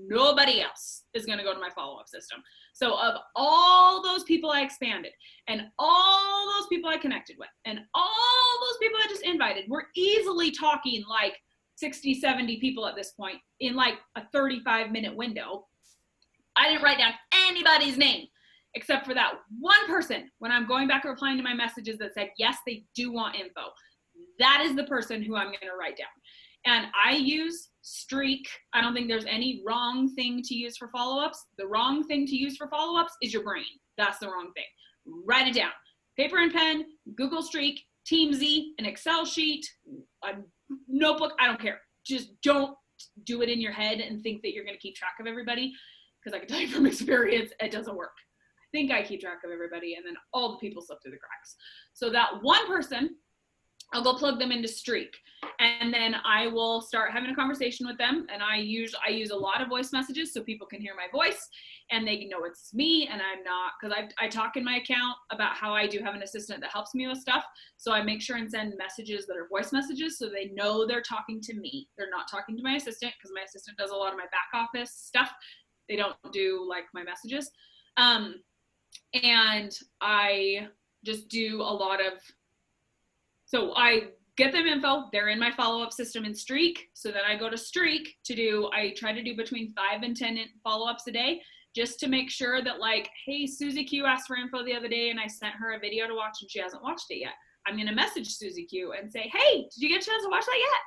Nobody else is going to go to my follow-up system. So of all those people I expanded and all those people I connected with and all those people I just invited, we're easily talking like 60, 70 people at this point in like a 35-minute window. I didn't write down anybody's name except for that one person when I'm going back and replying to my messages that said, yes, they do want info. That is the person who I'm going to write down. And I use Streak. I don't think there's any wrong thing to use for follow-ups. The wrong thing to use for follow-ups is your brain. That's the wrong thing. Write it down. Paper and pen, Google Streak, TeamZ, an Excel sheet, a notebook. I don't care. Just don't do it in your head and think that you're going to keep track of everybody, because I can tell you from experience, it doesn't work. I think I keep track of everybody, and then all the people slip through the cracks. So that one person, I'll go plug them into Streak, and then I will start having a conversation with them. And I use a lot of voice messages so people can hear my voice and they know it's me, and I'm not, because I talk in my account about how I do have an assistant that helps me with stuff. So I make sure and send messages that are voice messages so they know they're talking to me. They're not talking to my assistant, because my assistant does a lot of my back office stuff. They don't do like my messages. And I just do a lot of, so I get them info, they're in my follow-up system in Streak. So then I go to Streak I try to do between 5 and 10 follow-ups a day, just to make sure that, like, hey, Susie Q asked for info the other day and I sent her a video to watch and she hasn't watched it yet. I'm going to message Susie Q and say, hey, did you get a chance to watch that yet?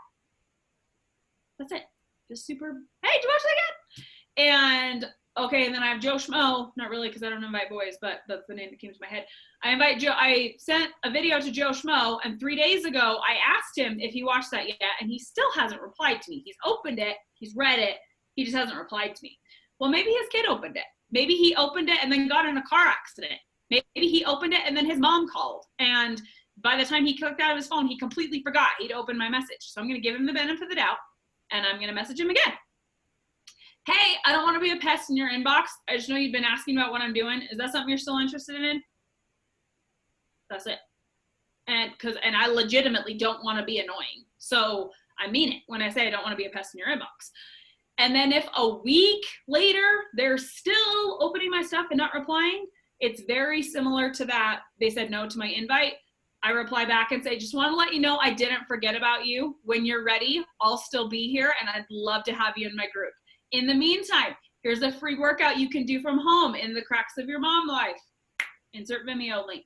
That's it. Just super, hey, did you watch that yet? And okay, and then I have Joe Schmo, not really because I don't invite boys, but that's the name that came to my head. I sent a video to Joe Schmo, and 3 days ago, I asked him if he watched that yet, and he still hasn't replied to me. He's opened it, he's read it, he just hasn't replied to me. Well, maybe his kid opened it. Maybe he opened it and then got in a car accident. Maybe he opened it and then his mom called, and by the time he clicked out of his phone, he completely forgot he'd opened my message. So I'm going to give him the benefit of the doubt, and I'm going to message him again. Hey, I don't want to be a pest in your inbox. I just know you've been asking about what I'm doing. Is that something you're still interested in? That's it. And I legitimately don't want to be annoying. So I mean it when I say I don't want to be a pest in your inbox. And then if a week later they're still opening my stuff and not replying, it's very similar to that. They said no to my invite. I reply back and say, just want to let you know I didn't forget about you. When you're ready, I'll still be here, and I'd love to have you in my group. In the meantime, here's a free workout you can do from home in the cracks of your mom life. Insert Vimeo link.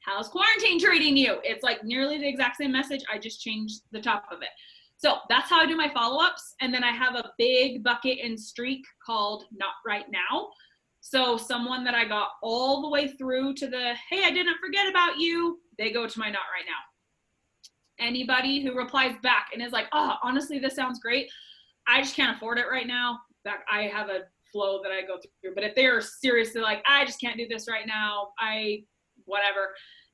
How's quarantine treating you? It's like nearly the exact same message. I just changed the top of it. So that's how I do my follow-ups. And then I have a big bucket in Streak called Not Right Now. So someone that I got all the way through to the, hey, I didn't forget about you, they go to my Not Right Now. Anybody who replies back and is like, oh, honestly, this sounds great, I just can't afford it right now. I have a flow that I go through. But if they are seriously like, I just can't do this right now, whatever,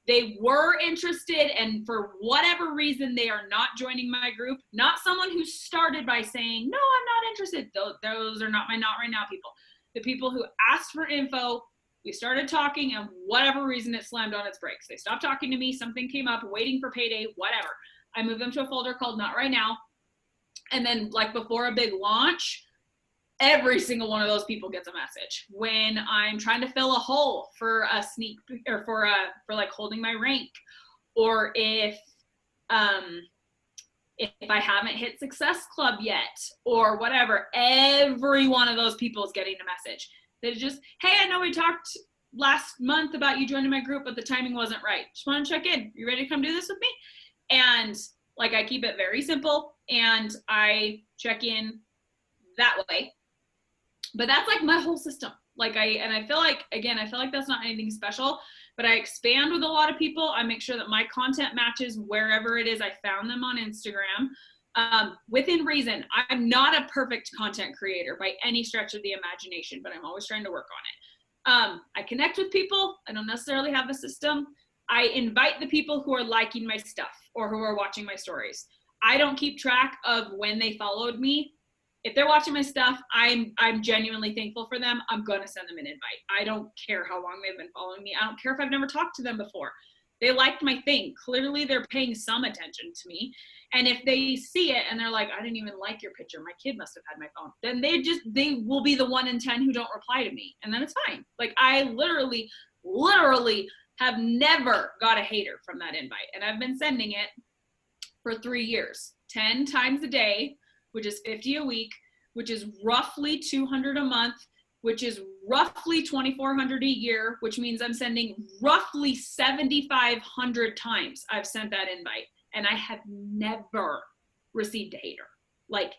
they were interested, and for whatever reason, they are not joining my group. Not someone who started by saying, no, I'm not interested. Those are not my Not Right Now people. The people who asked for info, we started talking, and whatever reason it slammed on its brakes. They stopped talking to me, something came up, waiting for payday, whatever. I moved them to a folder called Not Right Now. And then, like, before a big launch, every single one of those people gets a message. When I'm trying to fill a hole for a sneak, or for like holding my rank, or if I haven't hit Success Club yet, or whatever, every one of those people is getting a message. They just, hey, I know we talked last month about you joining my group, but the timing wasn't right. Just want to check in. You ready to come do this with me? And like, I keep it very simple, and I check in that way. But that's like my whole system. Like I feel like, again, I feel like that's not anything special, but I expand with a lot of people. I make sure that my content matches wherever it is I found them on Instagram. Within reason. I'm not a perfect content creator by any stretch of the imagination, but I'm always trying to work on it. I connect with people. I don't necessarily have a system. I invite the people who are liking my stuff or who are watching my stories. I don't keep track of when they followed me. If they're watching my stuff, I'm genuinely thankful for them. I'm going to send them an invite. I don't care how long they've been following me. I don't care if I've never talked to them before. They liked my thing. Clearly, they're paying some attention to me. And if they see it and they're like, I didn't even like your picture, my kid must have had my phone, then they will be the 1 in 10 who don't reply to me. And then it's fine. Like, I literally have never got a hater from that invite. And I've been sending it for 3 years. 10 times a day, which is 50 a week, which is roughly 200 a month, which is roughly 2,400 a year, which means I'm sending roughly 7,500 times I've sent that invite. And I have never received a hater, like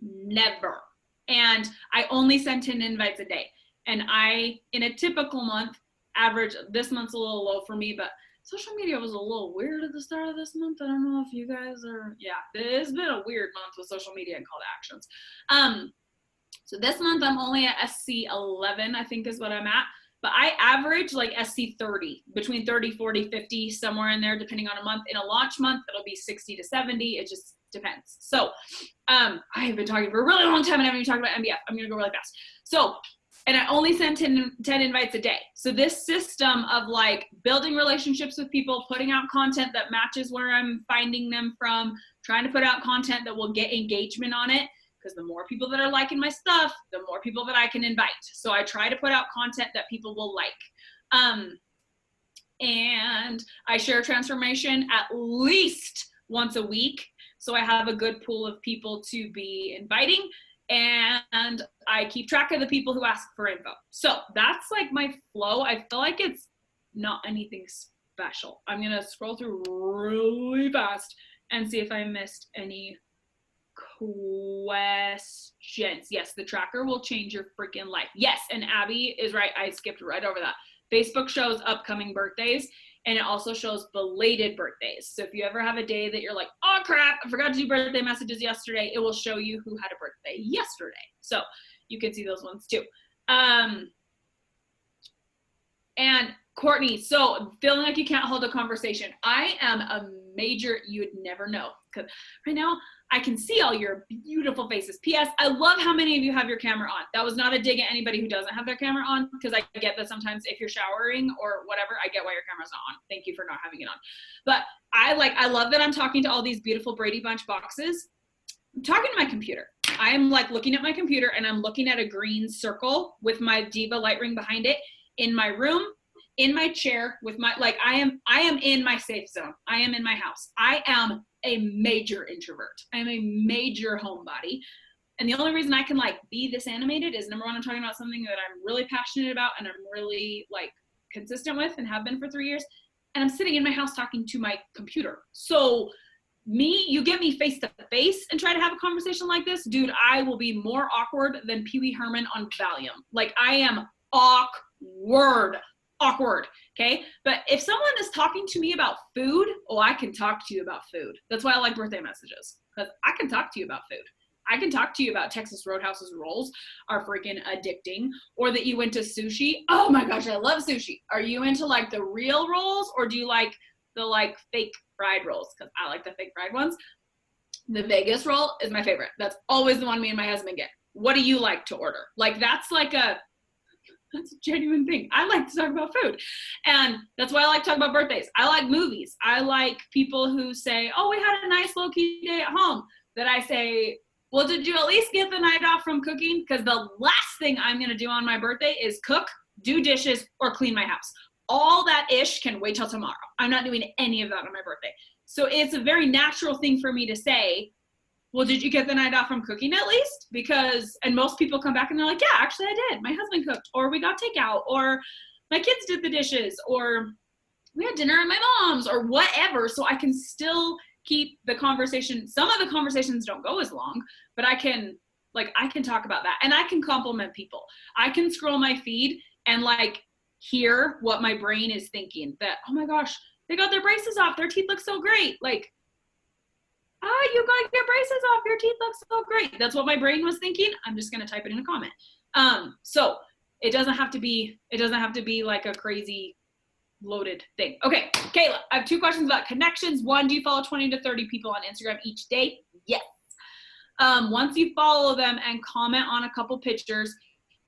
never. And I only send 10 invites a day. And I, in a typical month, average, this month's a little low for me, but social media was a little weird at the start of this month. I don't know if you guys are, it's been a weird month with social media and call to actions. So this month I'm only at SC 11, I think is what I'm at. But I average like SC 30, between 30, 40, 50, somewhere in there, depending on a month. In a launch month, it'll be 60 to 70. It just depends. So I have been talking for a really long time and I haven't even talked about MBF. I'm going to go really fast. So, and I only send 10 invites a day. So this system of like building relationships with people, putting out content that matches where I'm finding them from, trying to put out content that will get engagement on it. Because the more people that are liking my stuff, the more people that I can invite. So I try to put out content that people will like. And I share transformation at least once a week. So I have a good pool of people to be inviting. And I keep track of the people who ask for info. So that's like my flow. I feel like it's not anything special. I'm going to scroll through really fast and see if I missed any questions. Yes, the tracker will change your freaking life. Yes, and Abby is right. I skipped right over that. Facebook shows upcoming birthdays, and it also shows belated birthdays. So if you ever have a day that you're like, oh crap, I forgot to do birthday messages yesterday, it will show you who had a birthday yesterday. So you can see those ones too. And Courtney, so feeling like you can't hold a conversation. I am a major, you would never know, because right now I can see all your beautiful faces. P.S. I love how many of you have your camera on. That was not a dig at anybody who doesn't have their camera on, because I get that sometimes if you're showering or whatever, I get why your camera's not on. Thank you for not having it on. But I love that I'm talking to all these beautiful Brady Bunch boxes. I'm talking to my computer. I am like looking at my computer and I'm looking at a green circle with my Diva light ring behind it in my room, in my chair with my, like I am in my safe zone. I am in my house. I am a major introvert. I am a major homebody. And the only reason I can like be this animated is, number one, I'm talking about something that I'm really passionate about and I'm really like consistent with and have been for 3 years. And I'm sitting in my house talking to my computer. So you get me face to face and try to have a conversation like this, dude, I will be more awkward than Pee Wee Herman on Valium. Like I am awkward, okay? But if someone is talking to me about food, I can talk to you about food. That's why I like birthday messages, because I can talk to you about food. I can talk to you about Texas Roadhouse's rolls are freaking addicting, or that you went to sushi. Oh my gosh, I love sushi. Are you into like the real rolls, or do you like the like fake fried rolls? Because I like the fake fried ones. The Vegas roll is my favorite. That's always the one me and my husband get. What do you like to order? Like that's a genuine thing. I like to talk about food. And that's why I like to talk about birthdays. I like movies. I like people who say, oh, we had a nice low-key day at home. That I say, well, did you at least get the night off from cooking? Because the last thing I'm going to do on my birthday is cook, do dishes, or clean my house. All that ish can wait till tomorrow. I'm not doing any of that on my birthday. So it's a very natural thing for me to say, well, did you get the night off from cooking at least? Because, and most people come back and they're like, yeah, actually I did. My husband cooked, or we got takeout, or my kids did the dishes, or we had dinner at my mom's, or whatever. So I can still keep the conversation. Some of the conversations don't go as long, but I can talk about that, and I can compliment people. I can scroll my feed and like hear what my brain is thinking, that, oh my gosh, they got their braces off. Their teeth look so great. Like, you got your braces off. Your teeth look so great. That's what my brain was thinking. I'm just going to type it in a comment. So it doesn't have to be like a crazy loaded thing. Okay, Kayla, I have 2 questions about connections. 1, do you follow 20 to 30 people on Instagram each day? Yes. Once you follow them and comment on a couple pictures,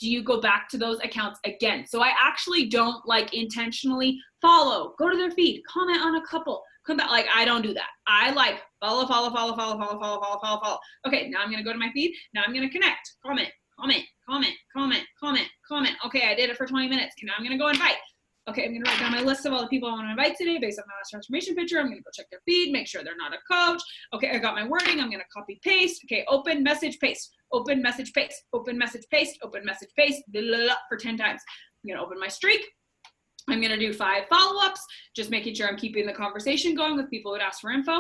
do you go back to those accounts again? So I actually don't like intentionally follow, go to their feed, comment on a couple, come back. Like I don't do that. I like follow. Okay, now I'm going to go to my feed. Now I'm going to connect, comment. Okay, I did it for 20 minutes. Now I'm going to go invite. Okay, I'm going to write down my list of all the people I want to invite today based on my last transformation picture. I'm going to go check their feed, make sure they're not a coach. Okay, I got my wording. I'm going to copy paste. Okay, open message paste, open message paste, open message paste, open message paste, blah, blah, blah, for 10 times. I'm going to open my streak. I'm going to do 5 follow-ups, just making sure I'm keeping the conversation going with people who would ask for info.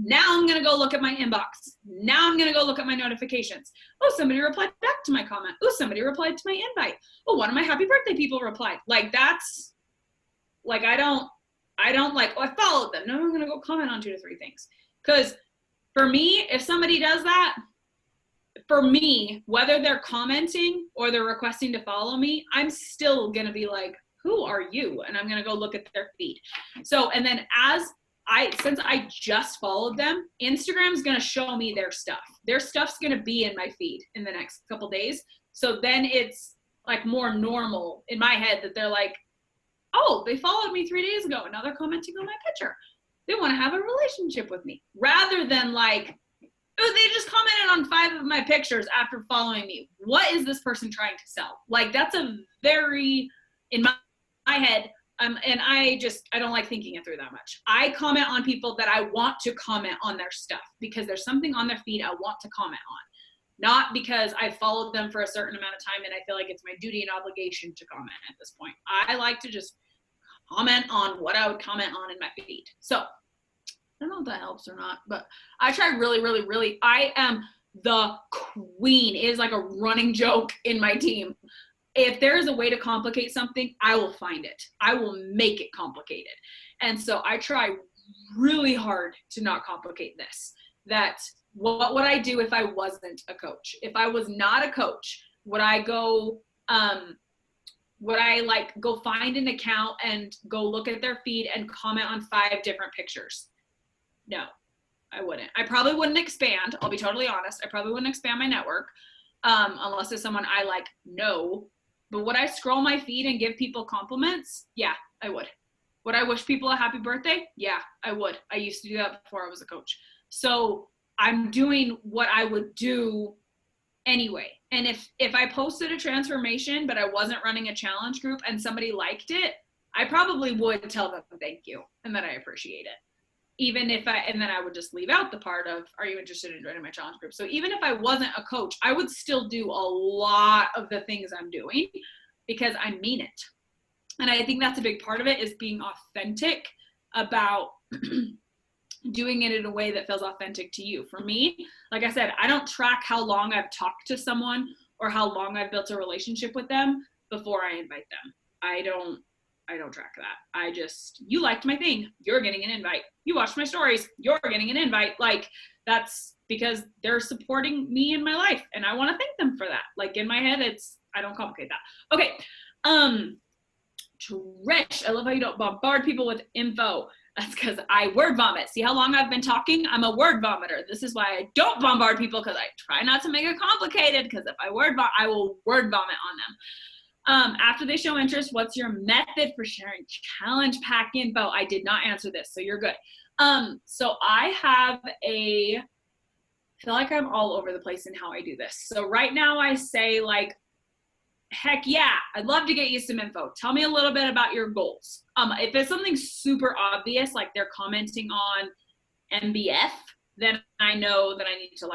Now I'm going to go look at my inbox. Now I'm going to go look at my notifications. Oh, somebody replied back to my comment. Oh, somebody replied to my invite. Oh, one of my happy birthday people replied. Like, that's like, I don't like, oh, I followed them. No, I'm going to go comment on 2 to 3 things. Because for me, if somebody does that, for me, whether they're commenting or they're requesting to follow me, I'm still going to be like, who are you? And I'm going to go look at their feed. So, and then since I just followed them, Instagram's going to show me their stuff. Their stuff's going to be in my feed in the next couple days. So then it's like more normal in my head that they're like, oh, they followed me 3 days ago and now they're commenting on my picture. They want to have a relationship with me, rather than like, oh, they just commented on 5 of my pictures after following me. What is this person trying to sell? Like, that's a very, in my head, and I don't like thinking it through that much. I comment on people that I want to comment on their stuff because there's something on their feed I want to comment on, not because I followed them for a certain amount of time and I feel like it's my duty and obligation to comment at this point. I like to just comment on what I would comment on in my feed. So I don't know if that helps or not, but I try really, I am the queen. It is like a running joke in my team. If there is a way to complicate something, I will find it. I will make it complicated. And so I try really hard to not complicate this. That what would I do if I wasn't a coach? If I was not a coach, would I go go find an account and go look at their feed and comment on 5 different pictures? No, I wouldn't. I probably wouldn't expand. I'll be totally honest. I probably wouldn't expand my network unless it's someone I know. But would I scroll my feed and give people compliments? Yeah, I would. Would I wish people a happy birthday? Yeah, I would. I used to do that before I was a coach. So I'm doing what I would do anyway. And if I posted a transformation, but I wasn't running a challenge group and somebody liked it, I probably would tell them thank you and that I appreciate it. And then I would just leave out the part of, are you interested in joining my challenge group? So even if I wasn't a coach, I would still do a lot of the things I'm doing because I mean it. And I think that's a big part of it, is being authentic about doing it in a way that feels authentic to you. For me, like I said, I don't track how long I've talked to someone or how long I've built a relationship with them before I invite them. I don't track that. You liked my thing, you're getting an invite. You watched my stories, you're getting an invite. Like, that's because they're supporting me in my life and I want to thank them for that. Like, in my head, I don't complicate that. Okay. Trish, I love how you don't bombard people with info. That's because I word vomit. See how long I've been talking? I'm a word vomiter. This is why I don't bombard people, because I try not to make it complicated, because if I will word vomit on them. After they show interest, what's your method for sharing challenge pack info? I did not answer this, so you're good. So I feel like I'm all over the place in how I do this. So right now I say, like, heck yeah, I'd love to get you some info. Tell me a little bit about your goals. If it's something super obvious, like they're commenting on MBF, then I know that I need to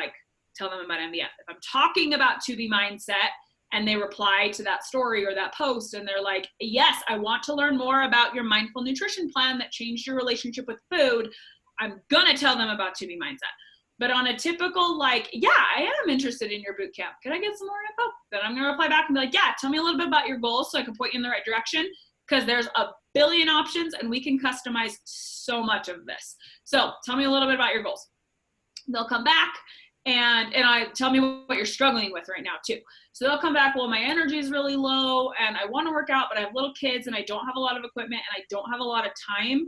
tell them about MBF. If I'm talking about To Be Mindset and they reply to that story or that post and they're like, yes, I want to learn more about your mindful nutrition plan that changed your relationship with food, I'm gonna tell them about To Be Mindset. But on a typical, yeah, I am interested in your boot camp. Can I get some more info? Then I'm gonna reply back and be like, yeah, tell me a little bit about your goals so I can point you in the right direction, because there's a billion options and we can customize so much of this. So tell me a little bit about your goals. They'll come back and tell me what you're struggling with right now too. So they'll come back, well, my energy is really low and I want to work out, but I have little kids and I don't have a lot of equipment and I don't have a lot of time.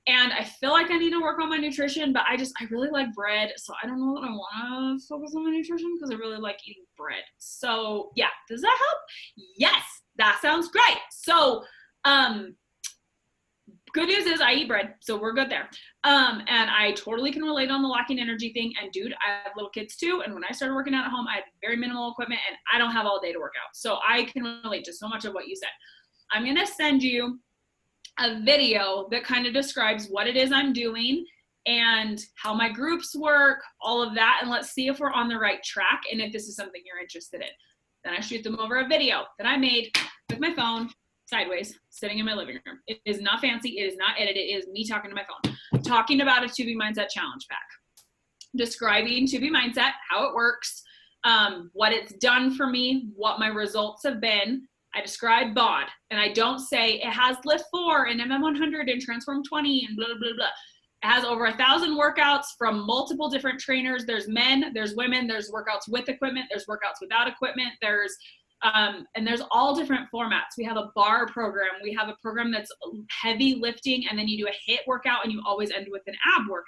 And I feel like I need to work on my nutrition, but I really like bread. So I don't know that I want to focus on my nutrition because I really like eating bread. So yeah, does that help? Yes, that sounds great. So, good news is I eat bread, so we're good there. And I totally can relate on the lacking energy thing. And dude, I have little kids too. And when I started working out at home, I had very minimal equipment and I don't have all day to work out. So I can relate to so much of what you said. I'm going to send you a video that kind of describes what it is I'm doing and how my groups work, all of that. And let's see if we're on the right track and if this is something you're interested in. Then I shoot them over a video that I made with my phone sideways, sitting in my living room. It is not fancy. It is not edited. It is me talking to my phone, talking about a 2B Mindset Challenge Pack, describing 2B Mindset, how it works, what it's done for me, what my results have been. I describe BOD, and I don't say it has Lift 4 and MM100 and Transform 20 and blah, blah, blah. It has over 1,000 workouts from multiple different trainers. There's men, there's women, there's workouts with equipment, there's workouts without equipment, and there's all different formats. We have a bar program. We have a program that's heavy lifting, and then you do a HIIT workout, and you always end with an ab workout.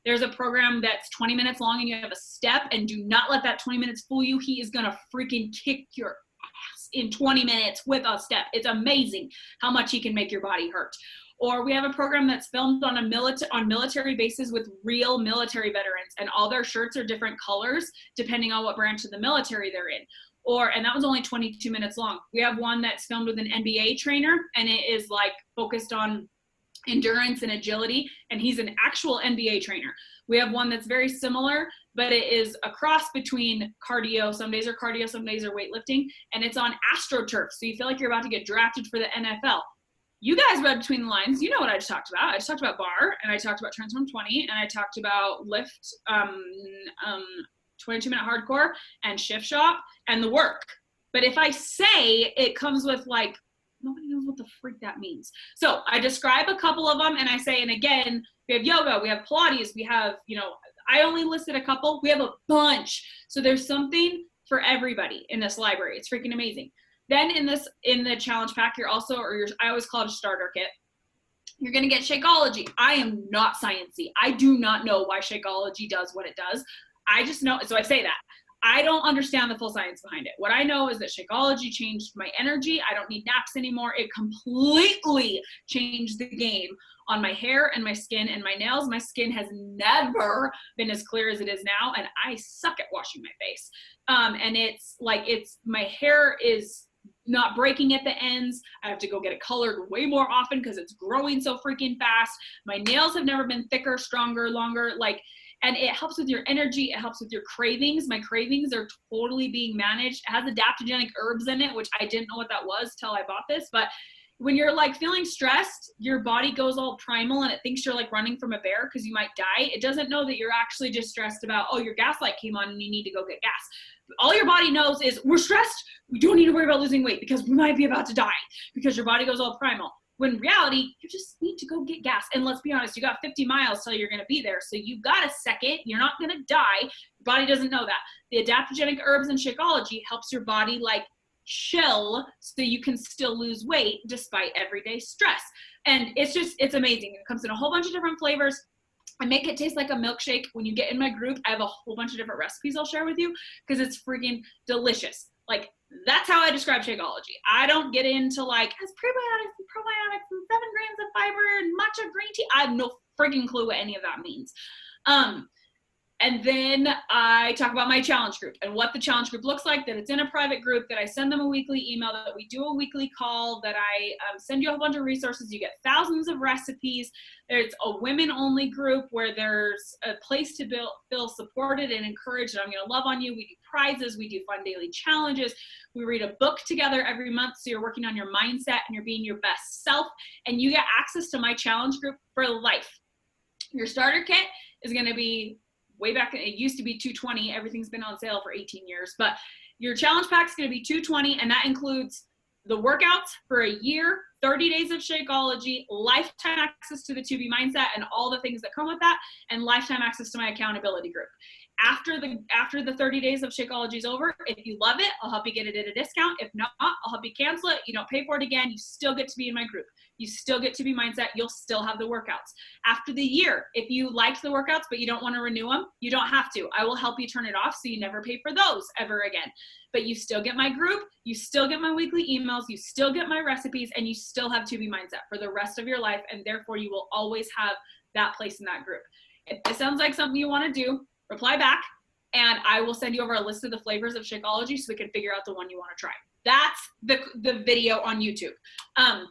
There's a program that's 20 minutes long, and you have a step, and do not let that 20 minutes fool you. He is going to freaking kick your ass in 20 minutes with a step. It's amazing how much he can make your body hurt. Or we have a program that's filmed on military bases with real military veterans, and all their shirts are different colors depending on what branch of the military they're in. And that was only 22 minutes long. We have one that's filmed with an NBA trainer, and it is like focused on endurance and agility, and he's an actual NBA trainer. We have one that's very similar, but it is a cross between cardio. Some days are cardio, some days are weightlifting, and it's on AstroTurf. So you feel like you're about to get drafted for the NFL. You guys read between the lines. You know what I just talked about. I just talked about bar, and I talked about Transform 20, and I talked about lift, 22-minute hardcore, and shift shop, and the work. But if I say it comes with like, nobody knows what the freak that means. So I describe a couple of them, and I say, and again, we have yoga, we have Pilates, we have, I only listed a couple. We have a bunch. So there's something for everybody in this library. It's freaking amazing. Then in the challenge pack, I always call it a starter kit. You're going to get Shakeology. I am not sciencey. I do not know why Shakeology does what it does. I just know, so I say that. I don't understand the full science behind it. What I know is that Shakeology changed my energy. I don't need naps anymore. It completely changed the game on my hair and my skin and my nails. My skin has never been as clear as it is now, and I suck at washing my face. And my hair is not breaking at the ends. I have to go get it colored way more often because it's growing so freaking fast. My nails have never been thicker, stronger, longer, and it helps with your energy. It helps with your cravings. My cravings are totally being managed. It has adaptogenic herbs in it, which I didn't know what that was till I bought this. But when you're feeling stressed, your body goes all primal and it thinks you're running from a bear because you might die. It doesn't know that you're actually just stressed about, oh, your gas light came on and you need to go get gas. All your body knows is we're stressed. We don't need to worry about losing weight because we might be about to die, because your body goes all primal. When in reality, you just need to go get gas. And let's be honest, you got 50 miles till you're going to be there. So you got a second. You're not going to die. Your body doesn't know that. The adaptogenic herbs and Shakeology helps your body chill so you can still lose weight despite everyday stress. And it's amazing. It comes in a whole bunch of different flavors. I make it taste like a milkshake. When you get in my group, I have a whole bunch of different recipes I'll share with you because it's freaking delicious. That's how I describe Shakeology. I don't get into has prebiotics and probiotics and 7 grams of fiber and matcha green tea. I have no freaking clue what any of that means. And then I talk about my challenge group and what the challenge group looks like, that it's in a private group, that I send them a weekly email, that we do a weekly call, that I send you a whole bunch of resources. You get thousands of recipes. There's a women-only group where there's a place to feel supported and encouraged. I'm going to love on you. We do prizes. We do fun daily challenges. We read a book together every month, so you're working on your mindset and you're being your best self. And you get access to my challenge group for life. Your starter kit is going to be way back. It used to be $220. Everything's been on sale for 18 years. But your challenge pack is going to be $220, and that includes the workouts for a year, 30 days of Shakeology, lifetime access to the 2B Mindset and all the things that come with that, and lifetime access to my accountability group. After the 30 days of Shakeology is over, if you love it, I'll help you get it at a discount. If not, I'll help you cancel it. You don't pay for it again. You still get to be in my group. You still get to be Mindset. You'll still have the workouts. After the year, if you liked the workouts but you don't want to renew them, you don't have to. I will help you turn it off so you never pay for those ever again. But you still get my group. You still get my weekly emails. You still get my recipes, and you still have 2B Mindset for the rest of your life, and therefore you will always have that place in that group. If this sounds like something you want to do, reply back, and I will send you over a list of the flavors of Shakeology so we can figure out the one you want to try. That's the video on YouTube. I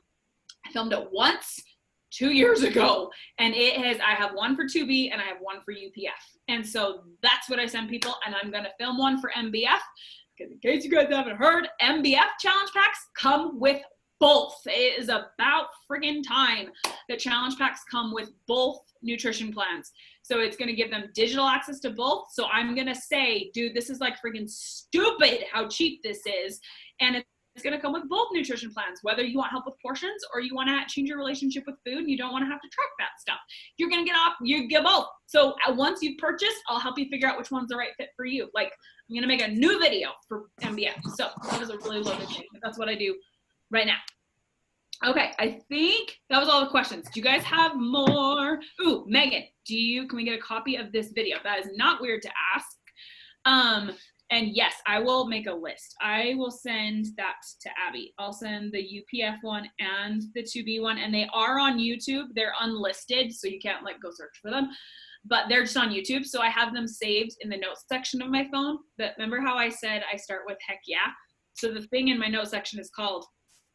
filmed it once 2 years ago, and I have one for 2B and I have one for UPF. And so that's what I send people, and I'm going to film one for MBF, because in case you guys haven't heard, MBF challenge packs come with both. It is about friggin' time that challenge packs come with both nutrition plans. So it's going to give them digital access to both. So I'm going to say, dude, this is like friggin' stupid how cheap this is. And it's going to come with both nutrition plans, whether you want help with portions or you want to change your relationship with food and you don't want to have to track that stuff. You're going to you get both. So once you've purchased, I'll help you figure out which one's the right fit for you. Like, I'm going to make a new video for MBF. So that was a really loaded thing. That's what I do right now. Okay, I think that was all the questions. Do you guys have more? Ooh, Megan, can we get a copy of this video? That is not weird to ask. And yes, I will make a list. I will send that to Abby. I'll send the UPF one and the 2B one, and they are on YouTube. They're unlisted, so you can't like go search for them, but they're just on YouTube. So I have them saved in the notes section of my phone. But remember how I said I start with heck yeah? So the thing in my notes section is called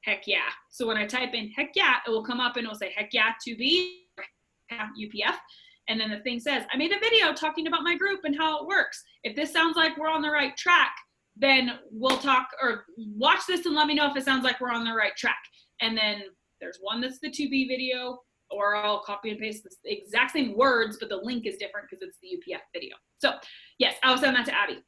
heck yeah. So when I type in heck yeah, it will come up and it will say heck yeah 2B, UPF. And then the thing says, I made a video talking about my group and how it works. If this sounds like we're on the right track, then we'll talk, or watch this and let me know if it sounds like we're on the right track. And then there's one that's the 2B video, or I'll copy and paste the exact same words, but the link is different because it's the UPF video. So yes, I'll send that to Abby.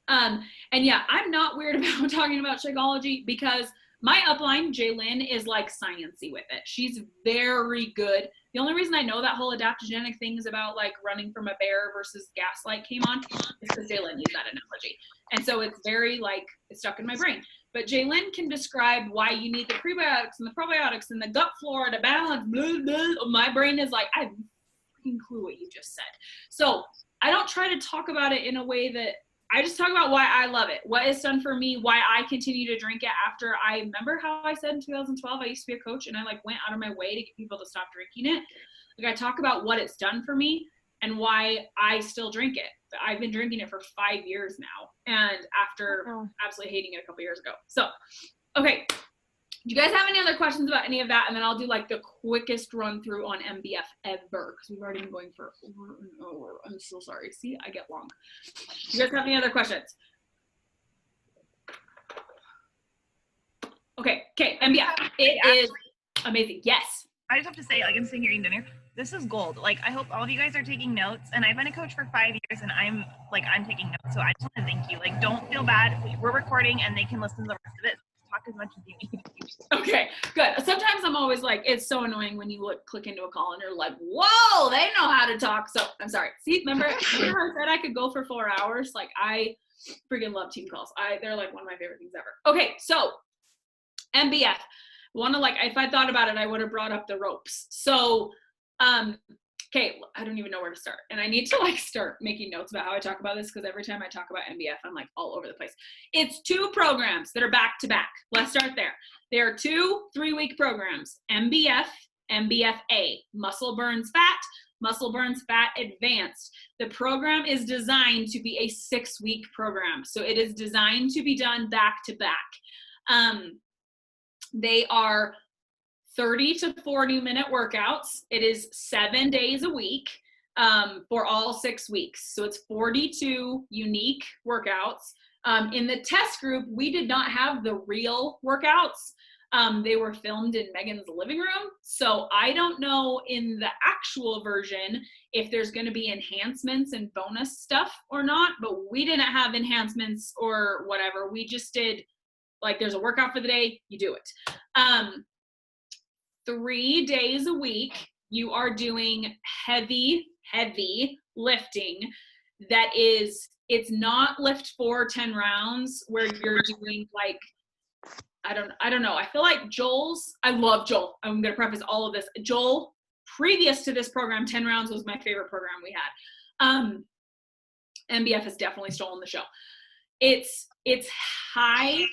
And yeah, I'm not weird about talking about Shakeology because my upline, Jaylyn, is like sciencey with it. She's very good. The only reason I know that whole adaptogenic thing is about like running from a bear versus gaslight came on is because Jaylyn used that analogy. And so it's very like, it's stuck in my brain. But Jaylyn can describe why you need the prebiotics and the probiotics and the gut flora to balance, blah, blah. My brain is like, I have no freaking clue what you just said. So I don't try to talk about it in a way that, I just talk about why I love it, what it's done for me, why I continue to drink it after I remember how I said in 2012, I used to be a coach and I like went out of my way to get people to stop drinking it. Like I talk about what it's done for me and why I still drink it. I've been drinking it for 5 years now and after absolutely hating it a couple years ago. So, okay. Do you guys have any other questions about any of that? And then I'll do like the quickest run through on MBF ever because we've already been going for over and over. I'm so sorry. See, I get long. Do you guys have any other questions? Okay, MBF. It is amazing. Yes. I just have to say, like, I'm sitting here eating dinner. This is gold. Like, I hope all of you guys are taking notes. And I've been a coach for 5 years, and I'm taking notes. So I just want to thank you. Like, don't feel bad. We're recording, and they can listen to the rest of it. Talk as much as you need. Okay, good. Sometimes I'm always like, it's so annoying when you click into a call and you're like, whoa, they know how to talk. So I'm sorry. See, remember how I said I could go for 4 hours? Like I freaking love team calls. They're like one of my favorite things ever. Okay, so MBF. If I thought about it, I would have brought up the ropes. So, okay, I don't even know where to start. And I need to like start making notes about how I talk about this because every time I talk about MBF, I'm like all over the place. It's 2 programs that are back to back. Let's start there. There are 2 3-week programs, MBF, MBF-A, Muscle Burns Fat, Muscle Burns Fat Advanced. The program is designed to be a 6-week program. So it is designed to be done back to back. They are 30 to 40 minute workouts. It is 7 days a week for all 6 weeks. So it's 42 unique workouts. In the test group, we did not have the real workouts. They were filmed in Megan's living room. So I don't know in the actual version if there's going to be enhancements and bonus stuff or not, but we didn't have enhancements or whatever. We just did like, there's a workout for the day, you do it. 3 days a week, you are doing heavy lifting. That is, it's not lift 4 10 rounds where you're doing like, I don't know. I feel like I love Joel. I'm going to preface all of this. Joel, previous to this program, 10 rounds was my favorite program we had. MBF has definitely stolen the show. It's high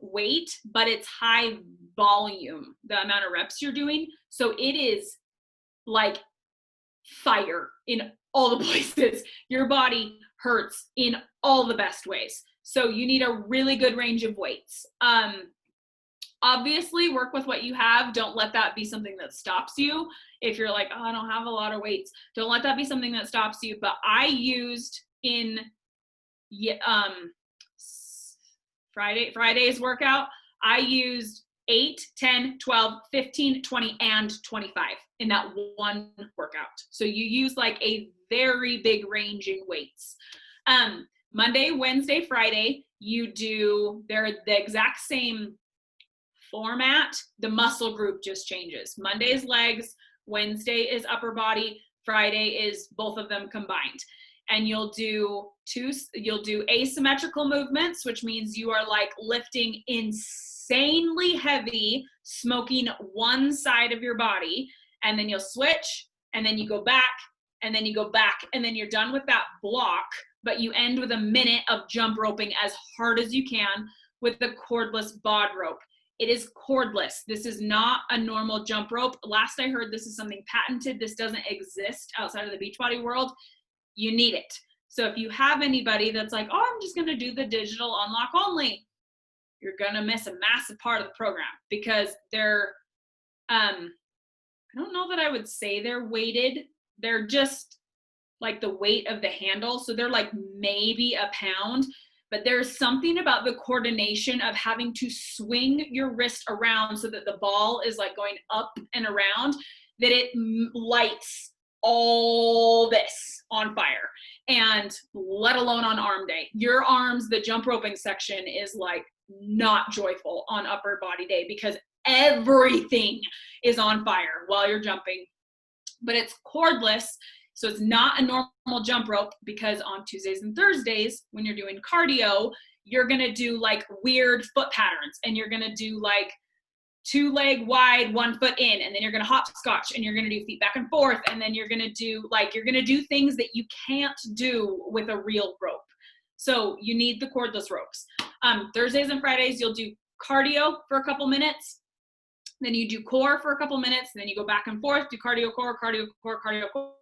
weight, but it's high volume, the amount of reps you're doing. So it is like fire in all the places. Your body hurts in all the best ways. So you need a really good range of weights. Obviously work with what you have. Don't let that be something that stops you. If you're like, oh, I don't have a lot of weights, don't let that be something that stops you. But I used in Friday's workout, I used 8, 10, 12, 15, 20, and 25 in that one workout. So you use like a very big range in weights. Monday, Wednesday, Friday, they're the exact same format. The muscle group just changes. Monday is legs, Wednesday is upper body, Friday is both of them combined. And you'll do asymmetrical movements, which means you are like lifting insanely heavy, smoking one side of your body, and then you'll switch, and then you go back, and then you go back, and then you're done with that block, but you end with a minute of jump roping as hard as you can with the cordless bod rope. It is cordless. This is not a normal jump rope. Last I heard, this is something patented. This doesn't exist outside of the Beachbody world. You need it. So if you have anybody that's like, oh, I'm just going to do the digital unlock only, you're going to miss a massive part of the program, because they're, I don't know that I would say they're weighted. They're just like the weight of the handle. So they're like maybe a pound, but there's something about the coordination of having to swing your wrist around so that the ball is like going up and around, that it lights all this on fire, and let alone on arm day. Your arms, the jump roping section is like not joyful on upper body day, because everything is on fire while you're jumping. But it's cordless, so it's not a normal jump rope, because on Tuesdays and Thursdays when you're doing cardio, you're gonna do like weird foot patterns, and you're gonna do like 2 leg wide, 1 foot in, and then you're gonna hopscotch, and you're gonna do feet back and forth, and then you're gonna do things that you can't do with a real rope. So you need the cordless ropes. Thursdays and Fridays, you'll do cardio for a couple minutes, then you do core for a couple minutes, and then you go back and forth, do cardio, core, cardio, core, cardio, core.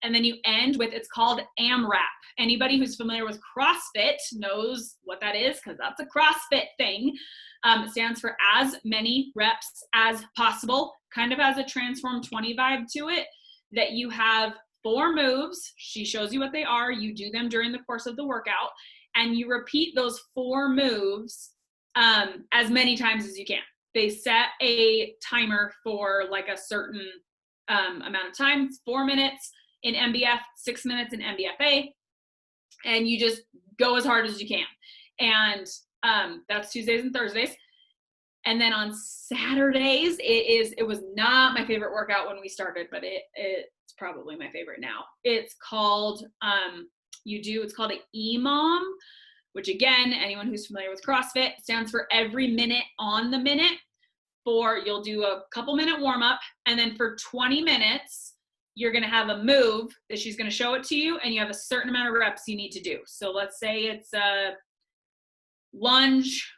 And then you end with, it's called AMRAP. Anybody who's familiar with CrossFit knows what that is, because that's a CrossFit thing. It stands for as many reps as possible, kind of has a Transform 20 vibe to it, that you have 4 moves. She shows you what they are. You do them during the course of the workout, and you repeat those 4 moves as many times as you can. They set a timer for like a certain amount of time. It's 4 minutes in MBF, 6 minutes in MBFA, and you just go as hard as you can. And that's Tuesdays and Thursdays. And then on Saturdays, it was not my favorite workout when we started, but it's probably my favorite now. It's called it's called an EMOM, which again, anyone who's familiar with CrossFit, stands for every minute on the minute. You'll do a couple minute warm up, and then for 20 minutes, you're going to have a move that she's going to show it to you, and you have a certain amount of reps you need to do. So let's say it's a lunge.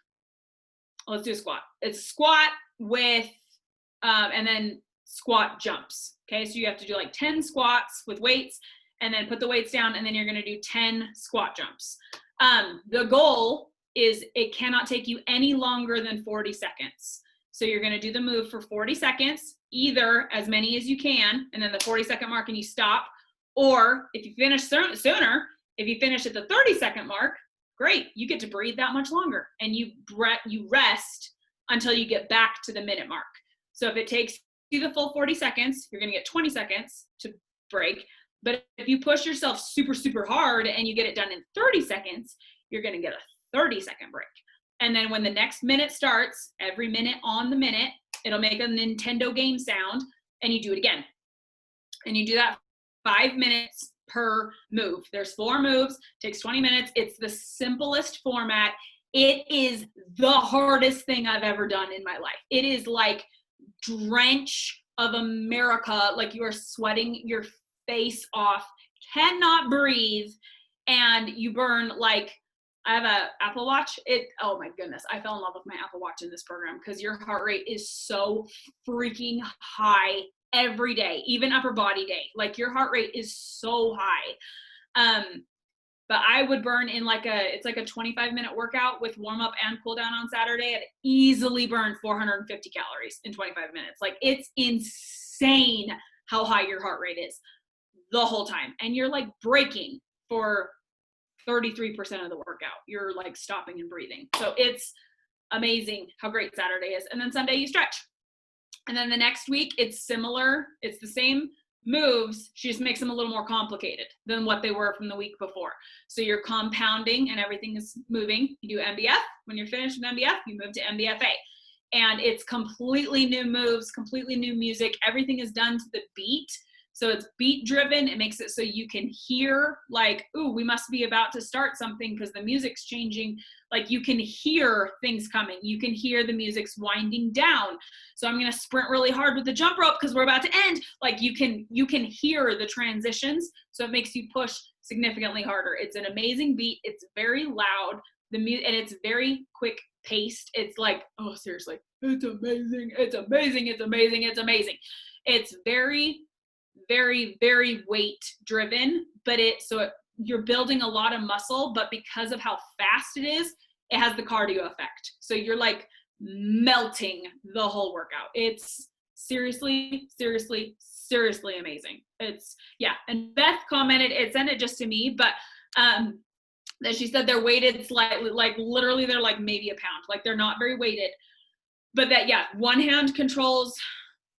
Let's do a squat. It's a squat with, and then squat jumps. Okay, so you have to do like 10 squats with weights, and then put the weights down, and then you're going to do 10 squat jumps. The goal is it cannot take you any longer than 40 seconds. So you're going to do the move for 40 seconds, either as many as you can, and then the 40-second mark and you stop. Or if you finish sooner, if you finish at the 30-second mark, great, you get to breathe that much longer, and you rest until you get back to the minute mark. So if it takes you the full 40 seconds, you're going to get 20 seconds to break. But if you push yourself super, super hard and you get it done in 30 seconds, you're going to get a 30-second break. And then when the next minute starts, every minute on the minute, it'll make a Nintendo game sound, and you do it again. And you do that 5 minutes per move. There's 4 moves, takes 20 minutes. It's the simplest format. It is the hardest thing I've ever done in my life. It is like drench of America, like you are sweating your face off, cannot breathe, and you burn like, I have a Apple Watch. Oh my goodness, I fell in love with my Apple Watch in this program, because your heart rate is so freaking high every day, even upper body day. Like your heart rate is so high. but I would burn in it's like a 25-minute workout with warm up and cool down on Saturday. I'd easily burn 450 calories in 25 minutes. Like, it's insane how high your heart rate is the whole time. And you're like breaking for 33% of the workout. You're like stopping and breathing. So it's amazing how great Saturday is. And then Sunday you stretch. And then the next week it's similar. It's the same moves. She just makes them a little more complicated than what they were from the week before. So you're compounding and everything is moving. You do MBF. When you're finished with MBF, you move to MBFA. And it's completely new moves, completely new music. Everything is done to the beat. So it's beat driven. It makes it so you can hear like, ooh, we must be about to start something because the music's changing. Like, you can hear things coming. You can hear the music's winding down. So I'm going to sprint really hard with the jump rope because we're about to end. Like, you can hear the transitions. So it makes you push significantly harder. It's an amazing beat. It's very loud. And it's very quick paced. It's like, oh, seriously, it's amazing. It's amazing. It's amazing. It's amazing. It's very, very, very weight driven, but you're building a lot of muscle, but because of how fast it is, it has the cardio effect. So you're like melting the whole workout. It's seriously, seriously, seriously amazing. It's, yeah. And Beth commented, sent it just to me, but that she said they're weighted slightly, like literally they're like maybe a pound, like they're not very weighted, but that, yeah, one hand controls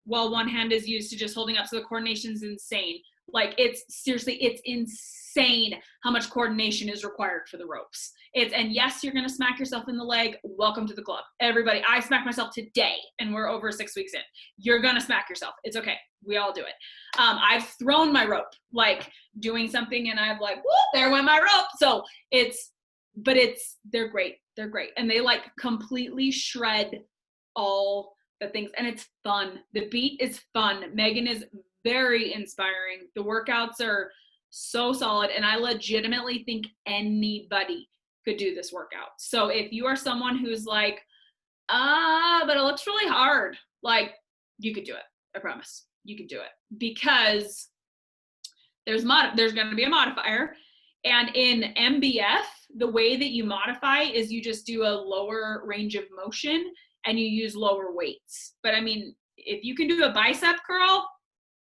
while one hand is used to just holding up. So the coordination is insane. Like, it's seriously, it's insane how much coordination is required for the ropes. And yes, you're going to smack yourself in the leg. Welcome to the club. Everybody, I smacked myself today and we're over 6 weeks in. You're going to smack yourself. It's okay. We all do it. I've thrown my rope, like doing something and I've like, whoop, there went my rope. So they're great. They're great. And they like completely shred all the things, and it's fun. The beat is fun. Megan is very inspiring. The workouts are so solid, and I legitimately think anybody could do this workout. So if you are someone who's like, but it looks really hard, like, you could do it. I promise you could do it, because there's going to be a modifier. And in MBF, the way that you modify is you just do a lower range of motion and you use lower weights. But I mean, if you can do a bicep curl,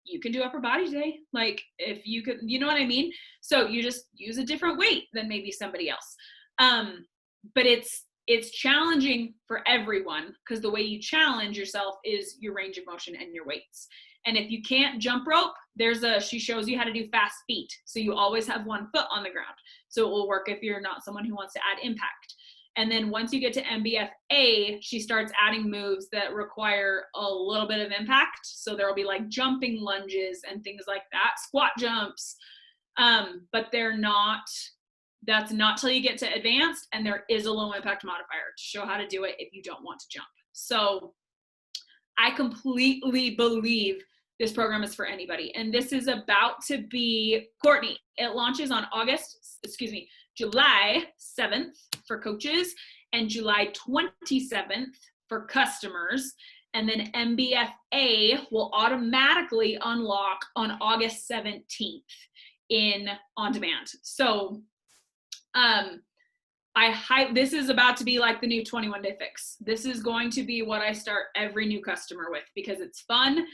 you can do upper body today. Like, if you could, you know what I mean? So you just use a different weight than maybe somebody else. But it's challenging for everyone, because the way you challenge yourself is your range of motion and your weights. And if you can't jump rope, she shows you how to do fast feet. So you always have one foot on the ground. So it will work if you're not someone who wants to add impact. And then once you get to MBFA, she starts adding moves that require a little bit of impact. So there will be like jumping lunges and things like that, squat jumps. But that's not till you get to advanced, and there is a low impact modifier to show how to do it if you don't want to jump. So I completely believe this program is for anybody. And this is about to be, Courtney, it launches on July 7th for coaches and July 27th for customers. And then MBFA will automatically unlock on August 17th on demand. So this is about to be like the new 21-day fix. This is going to be what I start every new customer with, because it's fun.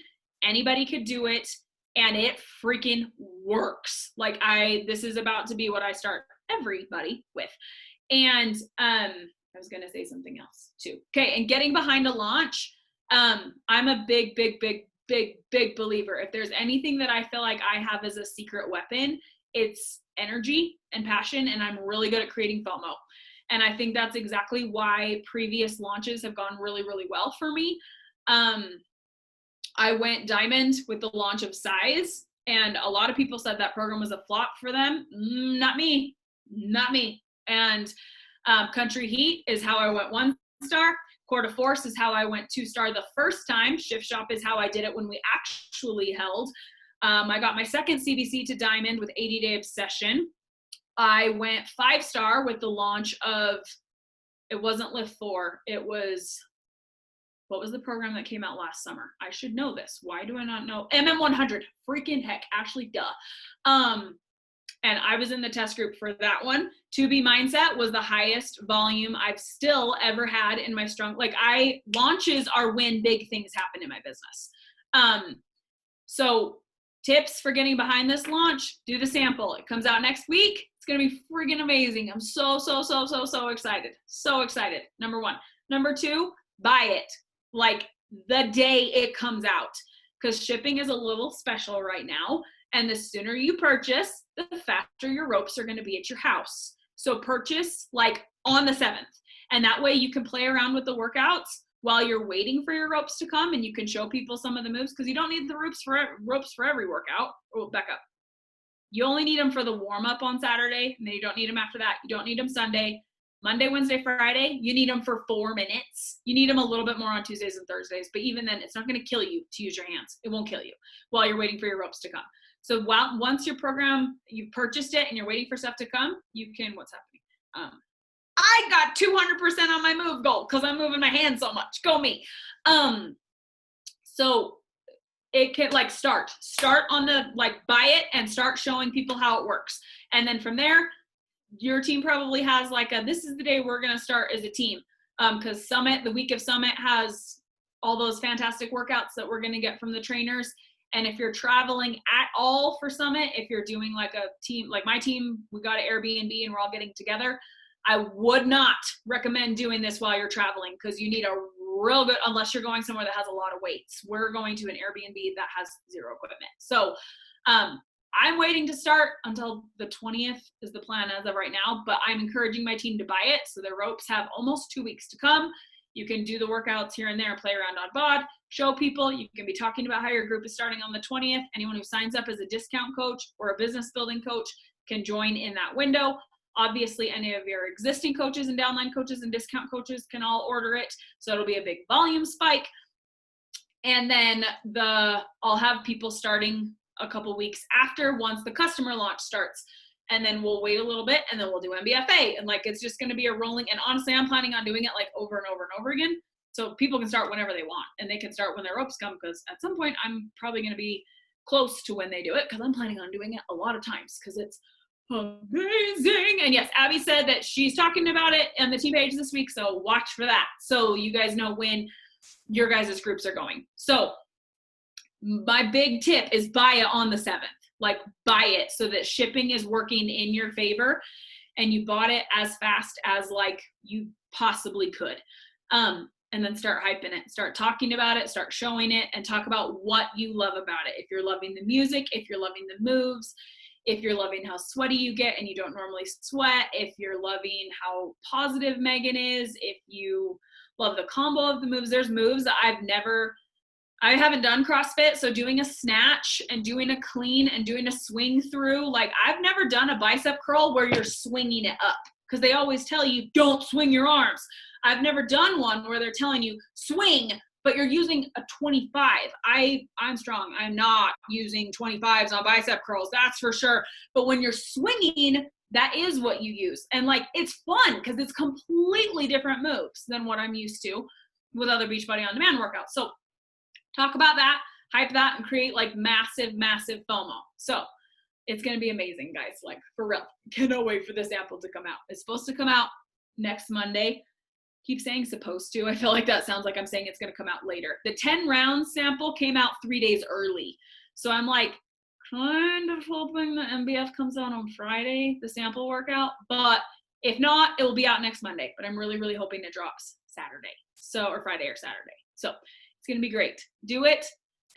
Anybody could do it, and it freaking works. Like, this is about to be what I start everybody with. And I was going to say something else too. Okay. And getting behind a launch, I'm a big believer. If there's anything that I feel like I have as a secret weapon, it's energy and passion. And I'm really good at creating FOMO. And I think that's exactly why previous launches have gone really, really well for me. I went diamond with the launch of Size, and a lot of people said that program was a flop for them. Not me. And Country Heat is how I went 1-star. Core to Force is how I went 2-star the first time. Shift Shop is how I did it when we actually held. I got my second CBC to diamond with 80-day obsession. I went 5-star with the launch of, it wasn't Lift 4. It was, what was the program that came out last summer? I should know this. Why do I not know? MM100. Freaking heck, Ashley, duh. And I was in the test group for that one. 2B Mindset was the highest volume I've still ever had in my launches are when big things happen in my business. So tips for getting behind this launch, do the sample. It comes out next week. It's going to be friggin' amazing. I'm so excited. So excited. Number 1. Number 2, buy it like the day it comes out, because shipping is a little special right now. And the sooner you purchase, the faster your ropes are going to be at your house. So purchase like on the 7th. And that way you can play around with the workouts while you're waiting for your ropes to come, and you can show people some of the moves, because you don't need the ropes for every workout. Oh, back up. You only need them for the warm up on Saturday, and then you don't need them after that. You don't need them Sunday, Monday, Wednesday, Friday. You need them for 4 minutes. You need them a little bit more on Tuesdays and Thursdays, but even then, it's not going to kill you to use your hands. It won't kill you while you're waiting for your ropes to come. So once your program, you've purchased it and you're waiting for stuff to come, you can, what's happening? I got 200% on my move goal because I'm moving my hands so much. Go me. So it can start on the, buy it and start showing people how it works. And then from there, your team probably has this is the day we're going to start as a team. Because the week of Summit has all those fantastic workouts that we're going to get from the trainers. And if you're traveling at all for Summit, if you're doing a team, like my team, we got an Airbnb and we're all getting together. I would not recommend doing this while you're traveling, because you need a real good, unless you're going somewhere that has a lot of weights. We're going to an Airbnb that has 0 equipment. So I'm waiting to start until the 20th is the plan as of right now, but I'm encouraging my team to buy it. So the ropes have almost 2 weeks to come. You can do the workouts here and there, play around on BOD, show people. You can be talking about how your group is starting on the 20th. Anyone who signs up as a discount coach or a business building coach can join in that window. Obviously, any of your existing coaches and downline coaches and discount coaches can all order it. So it'll be a big volume spike. And then I'll have people starting a couple weeks after, once the customer launch starts. And then we'll wait a little bit, and then we'll do MBFA. And it's just going to be a rolling. And honestly, I'm planning on doing it over and over and over again. So people can start whenever they want, and they can start when their ropes come, because at some point I'm probably going to be close to when they do it, because I'm planning on doing it a lot of times because it's amazing. And yes, Abby said that she's talking about it on the team page this week. So watch for that, so you guys know when your guys' groups are going. So my big tip is buy it on the 7th. Buy it so that shipping is working in your favor, and you bought it as fast as you possibly could. And then start hyping it, start talking about it, start showing it, and talk about what you love about it. If you're loving the music, if you're loving the moves, if you're loving how sweaty you get and you don't normally sweat, if you're loving how positive Megan is, if you love the combo of the moves. There's moves that I haven't done CrossFit, so doing a snatch and doing a clean and doing a swing through, I've never done a bicep curl where you're swinging it up, because they always tell you don't swing your arms. I've never done one where they're telling you swing, but you're using a 25. I'm strong. I'm not using 25s on bicep curls, that's for sure. But when you're swinging, that is what you use. And it's fun because it's completely different moves than what I'm used to with other Beachbody On Demand workouts. So talk about that, hype that, and create massive FOMO. So it's going to be amazing, guys. For real. Cannot wait for this sample to come out. It's supposed to come out next Monday. Keep saying supposed to. I feel like that sounds like I'm saying it's going to come out later. The 10 round sample came out 3 days early. So I'm kind of hoping the MBF comes out on Friday, the sample workout. But if not, it will be out next Monday. But I'm really hoping it drops Saturday. Or Friday or Saturday. So it's going to be great. Do it.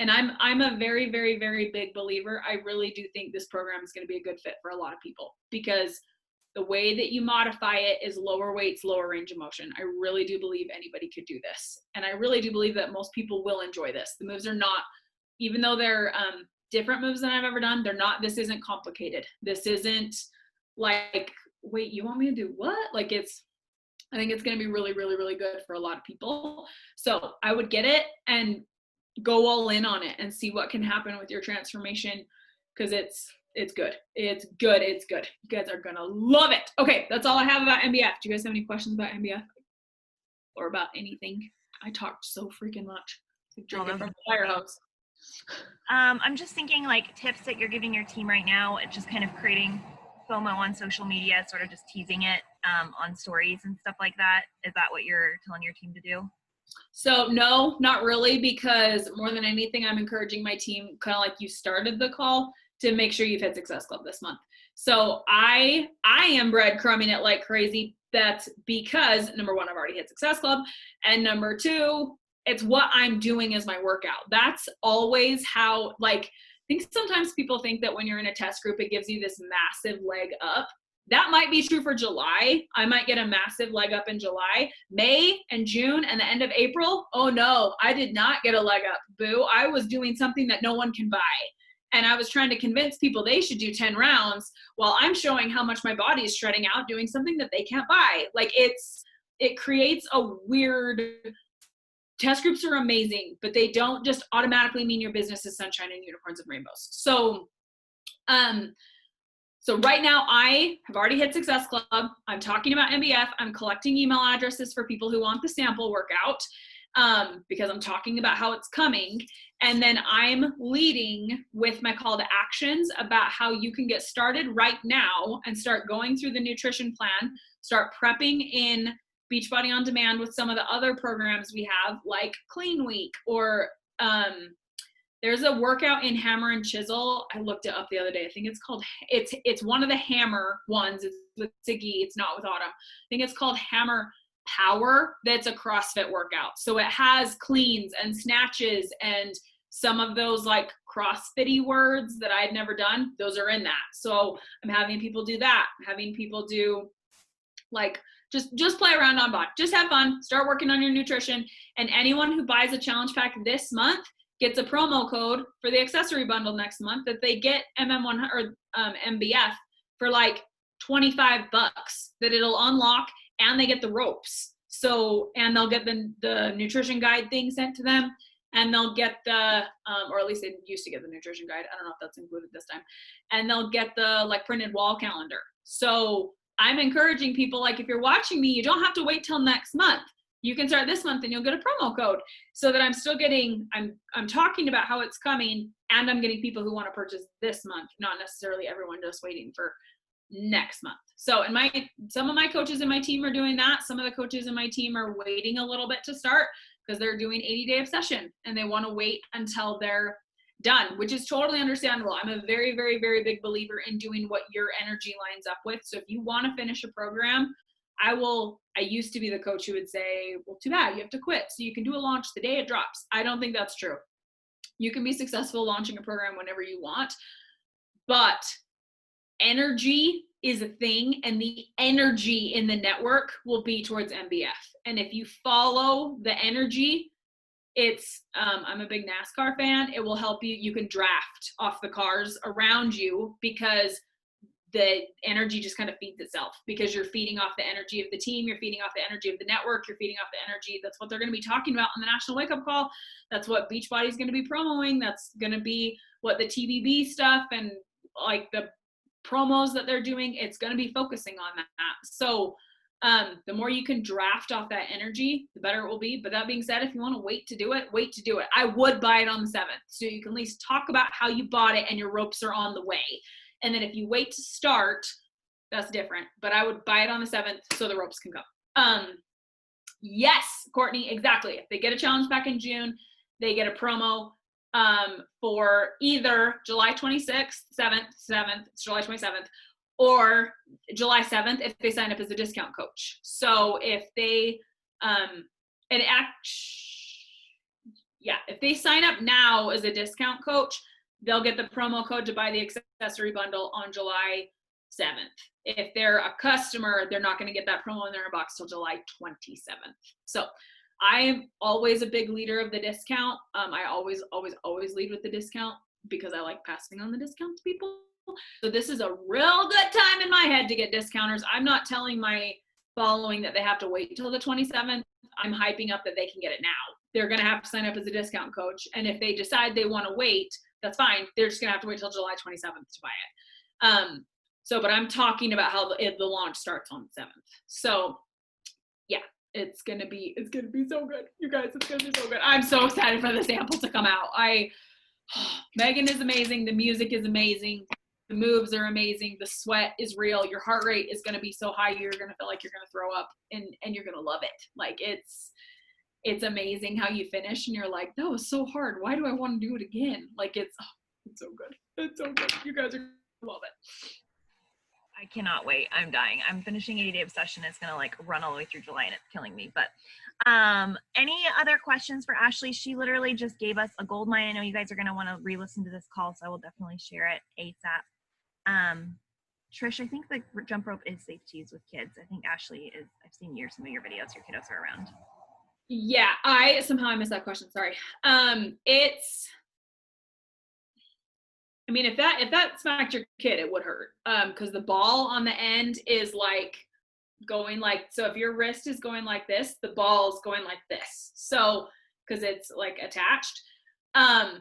And I'm a very big believer. I really do think this program is going to be a good fit for a lot of people, because the way that you modify it is lower weights, lower range of motion. I really do believe anybody could do this. And I really do believe that most people will enjoy this. The moves are not, even though they're different moves than I've ever done, this isn't complicated. This isn't wait, you want me to do what? I think it's going to be really good for a lot of people. So I would get it and go all in on it and see what can happen with your transformation, because it's good. It's good. You guys are going to love it. Okay, that's all I have about MBF. Do you guys have any questions about MBF or about anything? I talked so freaking much. Drinking from a fire hose. I'm just thinking tips that you're giving your team right now, just kind of creating FOMO on social media, sort of just teasing it on stories and stuff like that? Is that what you're telling your team to do? So no, not really, because more than anything, I'm encouraging my team, kind of like you started the call, to make sure you've hit Success Club this month. So I am breadcrumbing it like crazy. That's because, number one, I've already hit Success Club. And number two, it's what I'm doing as my workout. That's always how, like, I think sometimes people think that when you're in a test group, it gives you this massive leg up. That might be true for July. I might get a massive leg up in July. May and June and the end of April, oh no, I did not get a leg up, boo. I was doing something that no one can buy. And I was trying to convince people they should do 10 rounds while I'm showing how much my body is shredding out doing something that they can't buy. Like, it creates a weird, test groups are amazing, but they don't just automatically mean your business is sunshine and unicorns and rainbows. So right now I have already hit Success Club. I'm talking about MBF. I'm collecting email addresses for people who want the sample workout, because I'm talking about how it's coming. And then I'm leading with my call to actions about how you can get started right now and start going through the nutrition plan, start prepping in Beachbody On Demand with some of the other programs we have, like Clean Week, or there's a workout in Hammer and Chisel. I looked it up the other day. I think it's called, it's one of the Hammer ones. It's with Siggy. It's not with Autumn. I think it's called Hammer Power. That's a CrossFit workout. So it has cleans and snatches and some of those like CrossFit-y words that I had never done. Those are in that. So I'm having people do that. I'm having people do like, just play around on body. Just have fun. Start working on your nutrition. And anyone who buys a challenge pack this month gets a promo code for the accessory bundle next month that they get MM100 or MBF for like $25 that it'll unlock, and they get the ropes. So, and they'll get the nutrition guide thing sent to them, and they'll get the, or at least they used to get the nutrition guide. I don't know if that's included this time. And they'll get the like printed wall calendar. So I'm encouraging people, like, if you're watching me, you don't have to wait till next month. You can start this month and you'll get a promo code, so that I'm still getting, I'm talking about how it's coming, and I'm getting people who want to purchase this month, not necessarily everyone just waiting for next month. So, and some of my coaches in my team are doing that. Some of the coaches in my team are waiting a little bit to start because they're doing 80-day obsession and they want to wait until they're done, which is totally understandable. I'm a very, very, very big believer in doing what your energy lines up with. So if you want to finish a program, I used to be the coach who would say, well, too bad, you have to quit so you can do a launch the day it drops. I don't think that's true. You can be successful launching a program whenever you want, but energy is a thing, and the energy in the network will be towards MBF. And if you follow the energy, it's, I'm a big NASCAR fan. It will help you. You can draft off the cars around you because the energy just kind of feeds itself, because you're feeding off the energy of the team. You're feeding off the energy of the network. You're feeding off the energy. That's what they're going to be talking about on the National Wake Up Call. That's what Beachbody is going to be promoting. That's going to be what the TBB stuff and like the promos that they're doing, it's going to be focusing on that. So the more you can draft off that energy, the better it will be. But that being said, if you want to wait to do it, wait to do it. I would buy it on the 7th, so you can at least talk about how you bought it and your ropes are on the way. And then if you wait to start, that's different. But I would buy it on the 7th so the ropes can come. Yes, Courtney, exactly. If they get a challenge back in June, they get a promo for either July 26th, 7th, it's July 27th, or July 7th if they sign up as a discount coach. So if they, if they sign up now as a discount coach, they'll get the promo code to buy the accessory bundle on July 7th. If they're a customer, they're not going to get that promo in their inbox till July 27th. So I'm always a big leader of the discount. I always lead with the discount because I like passing on the discount to people. So this is a real good time in my head to get discounters. I'm not telling my following that they have to wait till the 27th. I'm hyping up that they can get it now. They're going to have to sign up as a discount coach. And if they decide they want to wait, that's fine. They're just going to have to wait till July 27th to buy it. But I'm talking about how the launch starts on the 7th. So yeah, it's going to be so good. You guys, it's going to be so good. I'm so excited for the sample to come out. Megan is amazing. The music is amazing. moves are amazing. The sweat is real. Your heart rate is going to be so high, you're going to feel like you're going to throw up, and you're going to love it. Like it's amazing how you finish and you're like, that was so hard. Why do I want to do it again? Like it's so good. It's so good. You guys are going to love it. I cannot wait. I'm dying. I'm finishing 80-Day Obsession. It's going to like run all the way through July and it's killing me. But any other questions for Ashley? She literally just gave us a gold mine. I know you guys are going to want to re-listen to this call, so I will definitely share it ASAP. Trish, I think the jump rope is safe to use with kids. I think Ashley is, I've seen some of your videos, your kiddos are around. Yeah, I missed that question. Sorry. I mean, if that smacked your kid, it would hurt. Because the ball on the end is like going like, so if your wrist is going like this, the ball's going like this. So, because it's like attached. And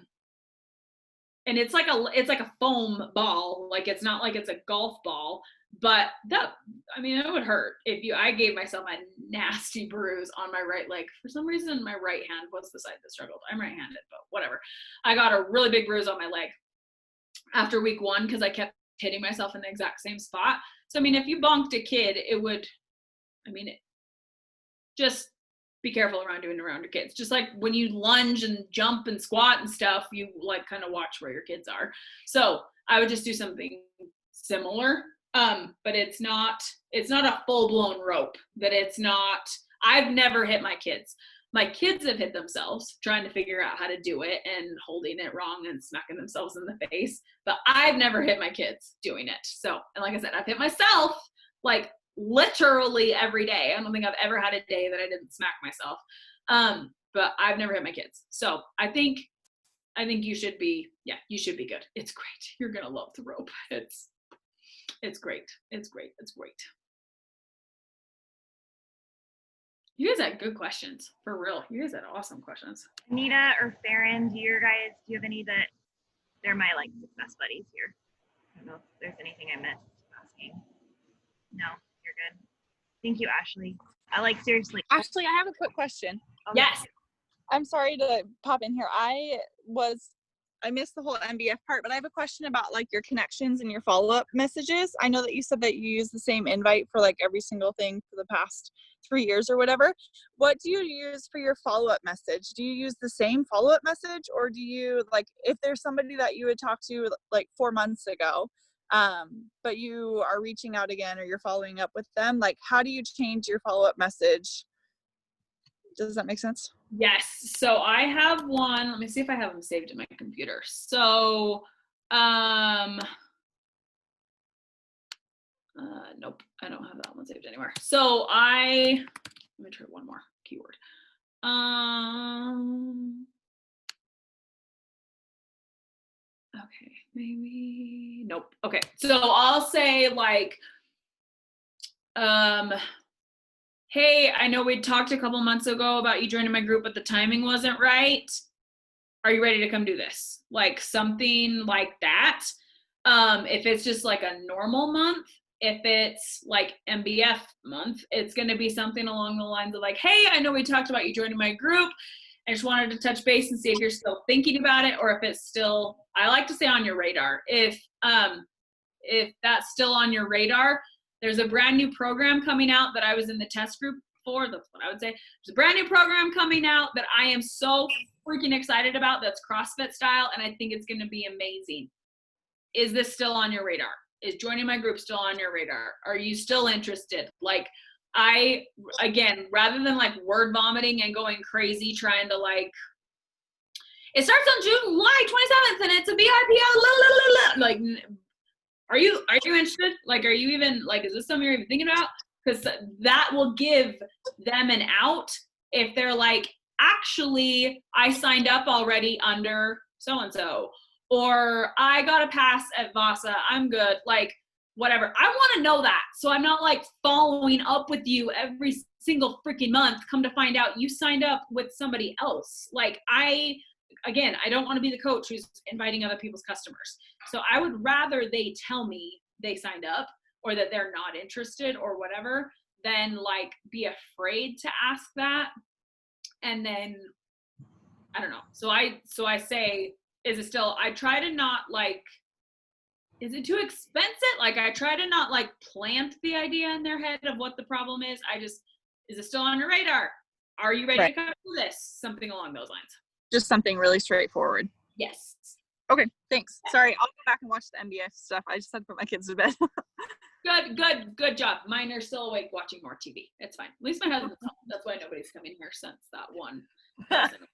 it's like a foam ball. Like it's not like it's a golf ball, but it would hurt I gave myself a nasty bruise on my right leg. For some reason, my right hand was the side that struggled. I'm right-handed, but whatever. I got a really big bruise on my leg after week 1 because I kept hitting myself in the exact same spot. So, I mean, if you bonked a kid, just be careful around your kids. Just like when you lunge and jump and squat and stuff, you like kind of watch where your kids are. So I would just do something similar. But it's not a full-blown rope. I've never hit my kids. My kids have hit themselves trying to figure out how to do it and holding it wrong and smacking themselves in the face. But I've never hit my kids doing it. So, and like I said, I've hit myself like literally every day. I don't think I've ever had a day that I didn't smack myself. But I've never hit my kids. So I think you should be good. It's great. You're going to love the rope. It's great. It's great. It's great. You guys had good questions, for real. You guys had awesome questions. Anita or Farron, do you have any that they're my like success buddies here? I don't know if there's anything I missed asking. No, you're good. Thank you, Ashley. Seriously. Ashley, I have a quick question. Yes. I'm sorry to pop in here. I missed the whole MBF part, but I have a question about like your connections and your follow-up messages. I know that you said that you use the same invite for like every single thing for the past 3 years or whatever. What do you use for your follow-up message? Do you use the same follow-up message, or do you like, if there's somebody that you had talked to like 4 months ago, but you are reaching out again or you're following up with them, like how do you change your follow-up message? Does that make sense? Yes. So I have one. Let me see if I have them saved in my computer. So, nope, I don't have that one saved anywhere. So let me try one more keyword. Okay, maybe, nope. Okay. So I'll say like, hey, I know we talked a couple months ago about you joining my group, but the timing wasn't right. Are you ready to come do this? Like something like that. If it's just like a normal month, if it's like MBF month, it's going to be something along the lines of like, hey, I know we talked about you joining my group. I just wanted to touch base and see if you're still thinking about it, or if it's still, I like to say on your radar. If that's still on your radar, there's a brand new program coming out that I was in the test group for. That's what I would say. There's a brand new program coming out that I am so freaking excited about. That's CrossFit style, and I think it's going to be amazing. Is this still on your radar? Is joining my group still on your radar? Are you still interested? Like, again, rather than like word vomiting and going crazy trying to like, it starts on July 27th and it's a VIP, like, are you interested? Like, are you even, like, is this something you're even thinking about? Because that will give them an out if they're like, actually, I signed up already under so-and-so, or I got a pass at Vasa, I'm good, like, whatever. I want to know that. So I'm not like following up with you every single freaking month, come to find out you signed up with somebody else. Like, again, I don't want to be the coach who's inviting other people's customers. So I would rather they tell me they signed up or that they're not interested or whatever than like be afraid to ask that. And then, I don't know. So I say, is it still, I try to not like is it too expensive? Like, I try to not like plant the idea in their head of what the problem is. Is it still on your radar? Are you ready to cover this? Something along those lines. Just something really straightforward. Yes. Okay, thanks. Sorry, I'll go back and watch the MBF stuff. I just had to put my kids to bed. Good job. Mine are still awake watching more TV. It's fine. At least my husband's home. That's why nobody's coming here since that one incident.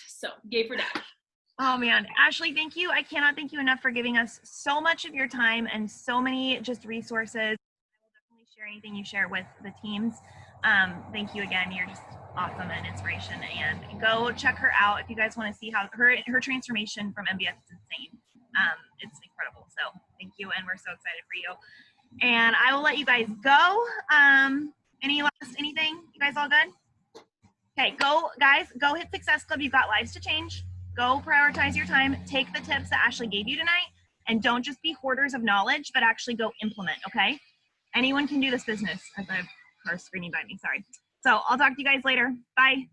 So, yay for that. Oh man, Ashley, thank you. I cannot thank you enough for giving us so much of your time and so many just resources. I will definitely share anything you share with the teams. Thank you again. You're just awesome and inspiration. And go check her out if you guys want to see how her transformation from MBF is insane. It's incredible. So thank you, and we're so excited for you. And I will let you guys go. Anything? You guys all good? Okay, go guys. Go hit Success Club. You've got lives to change. Go prioritize your time. Take the tips that Ashley gave you tonight, and don't just be hoarders of knowledge, but actually go implement. Okay? Anyone can do this business. As I have car screaming by me. Sorry. So I'll talk to you guys later. Bye.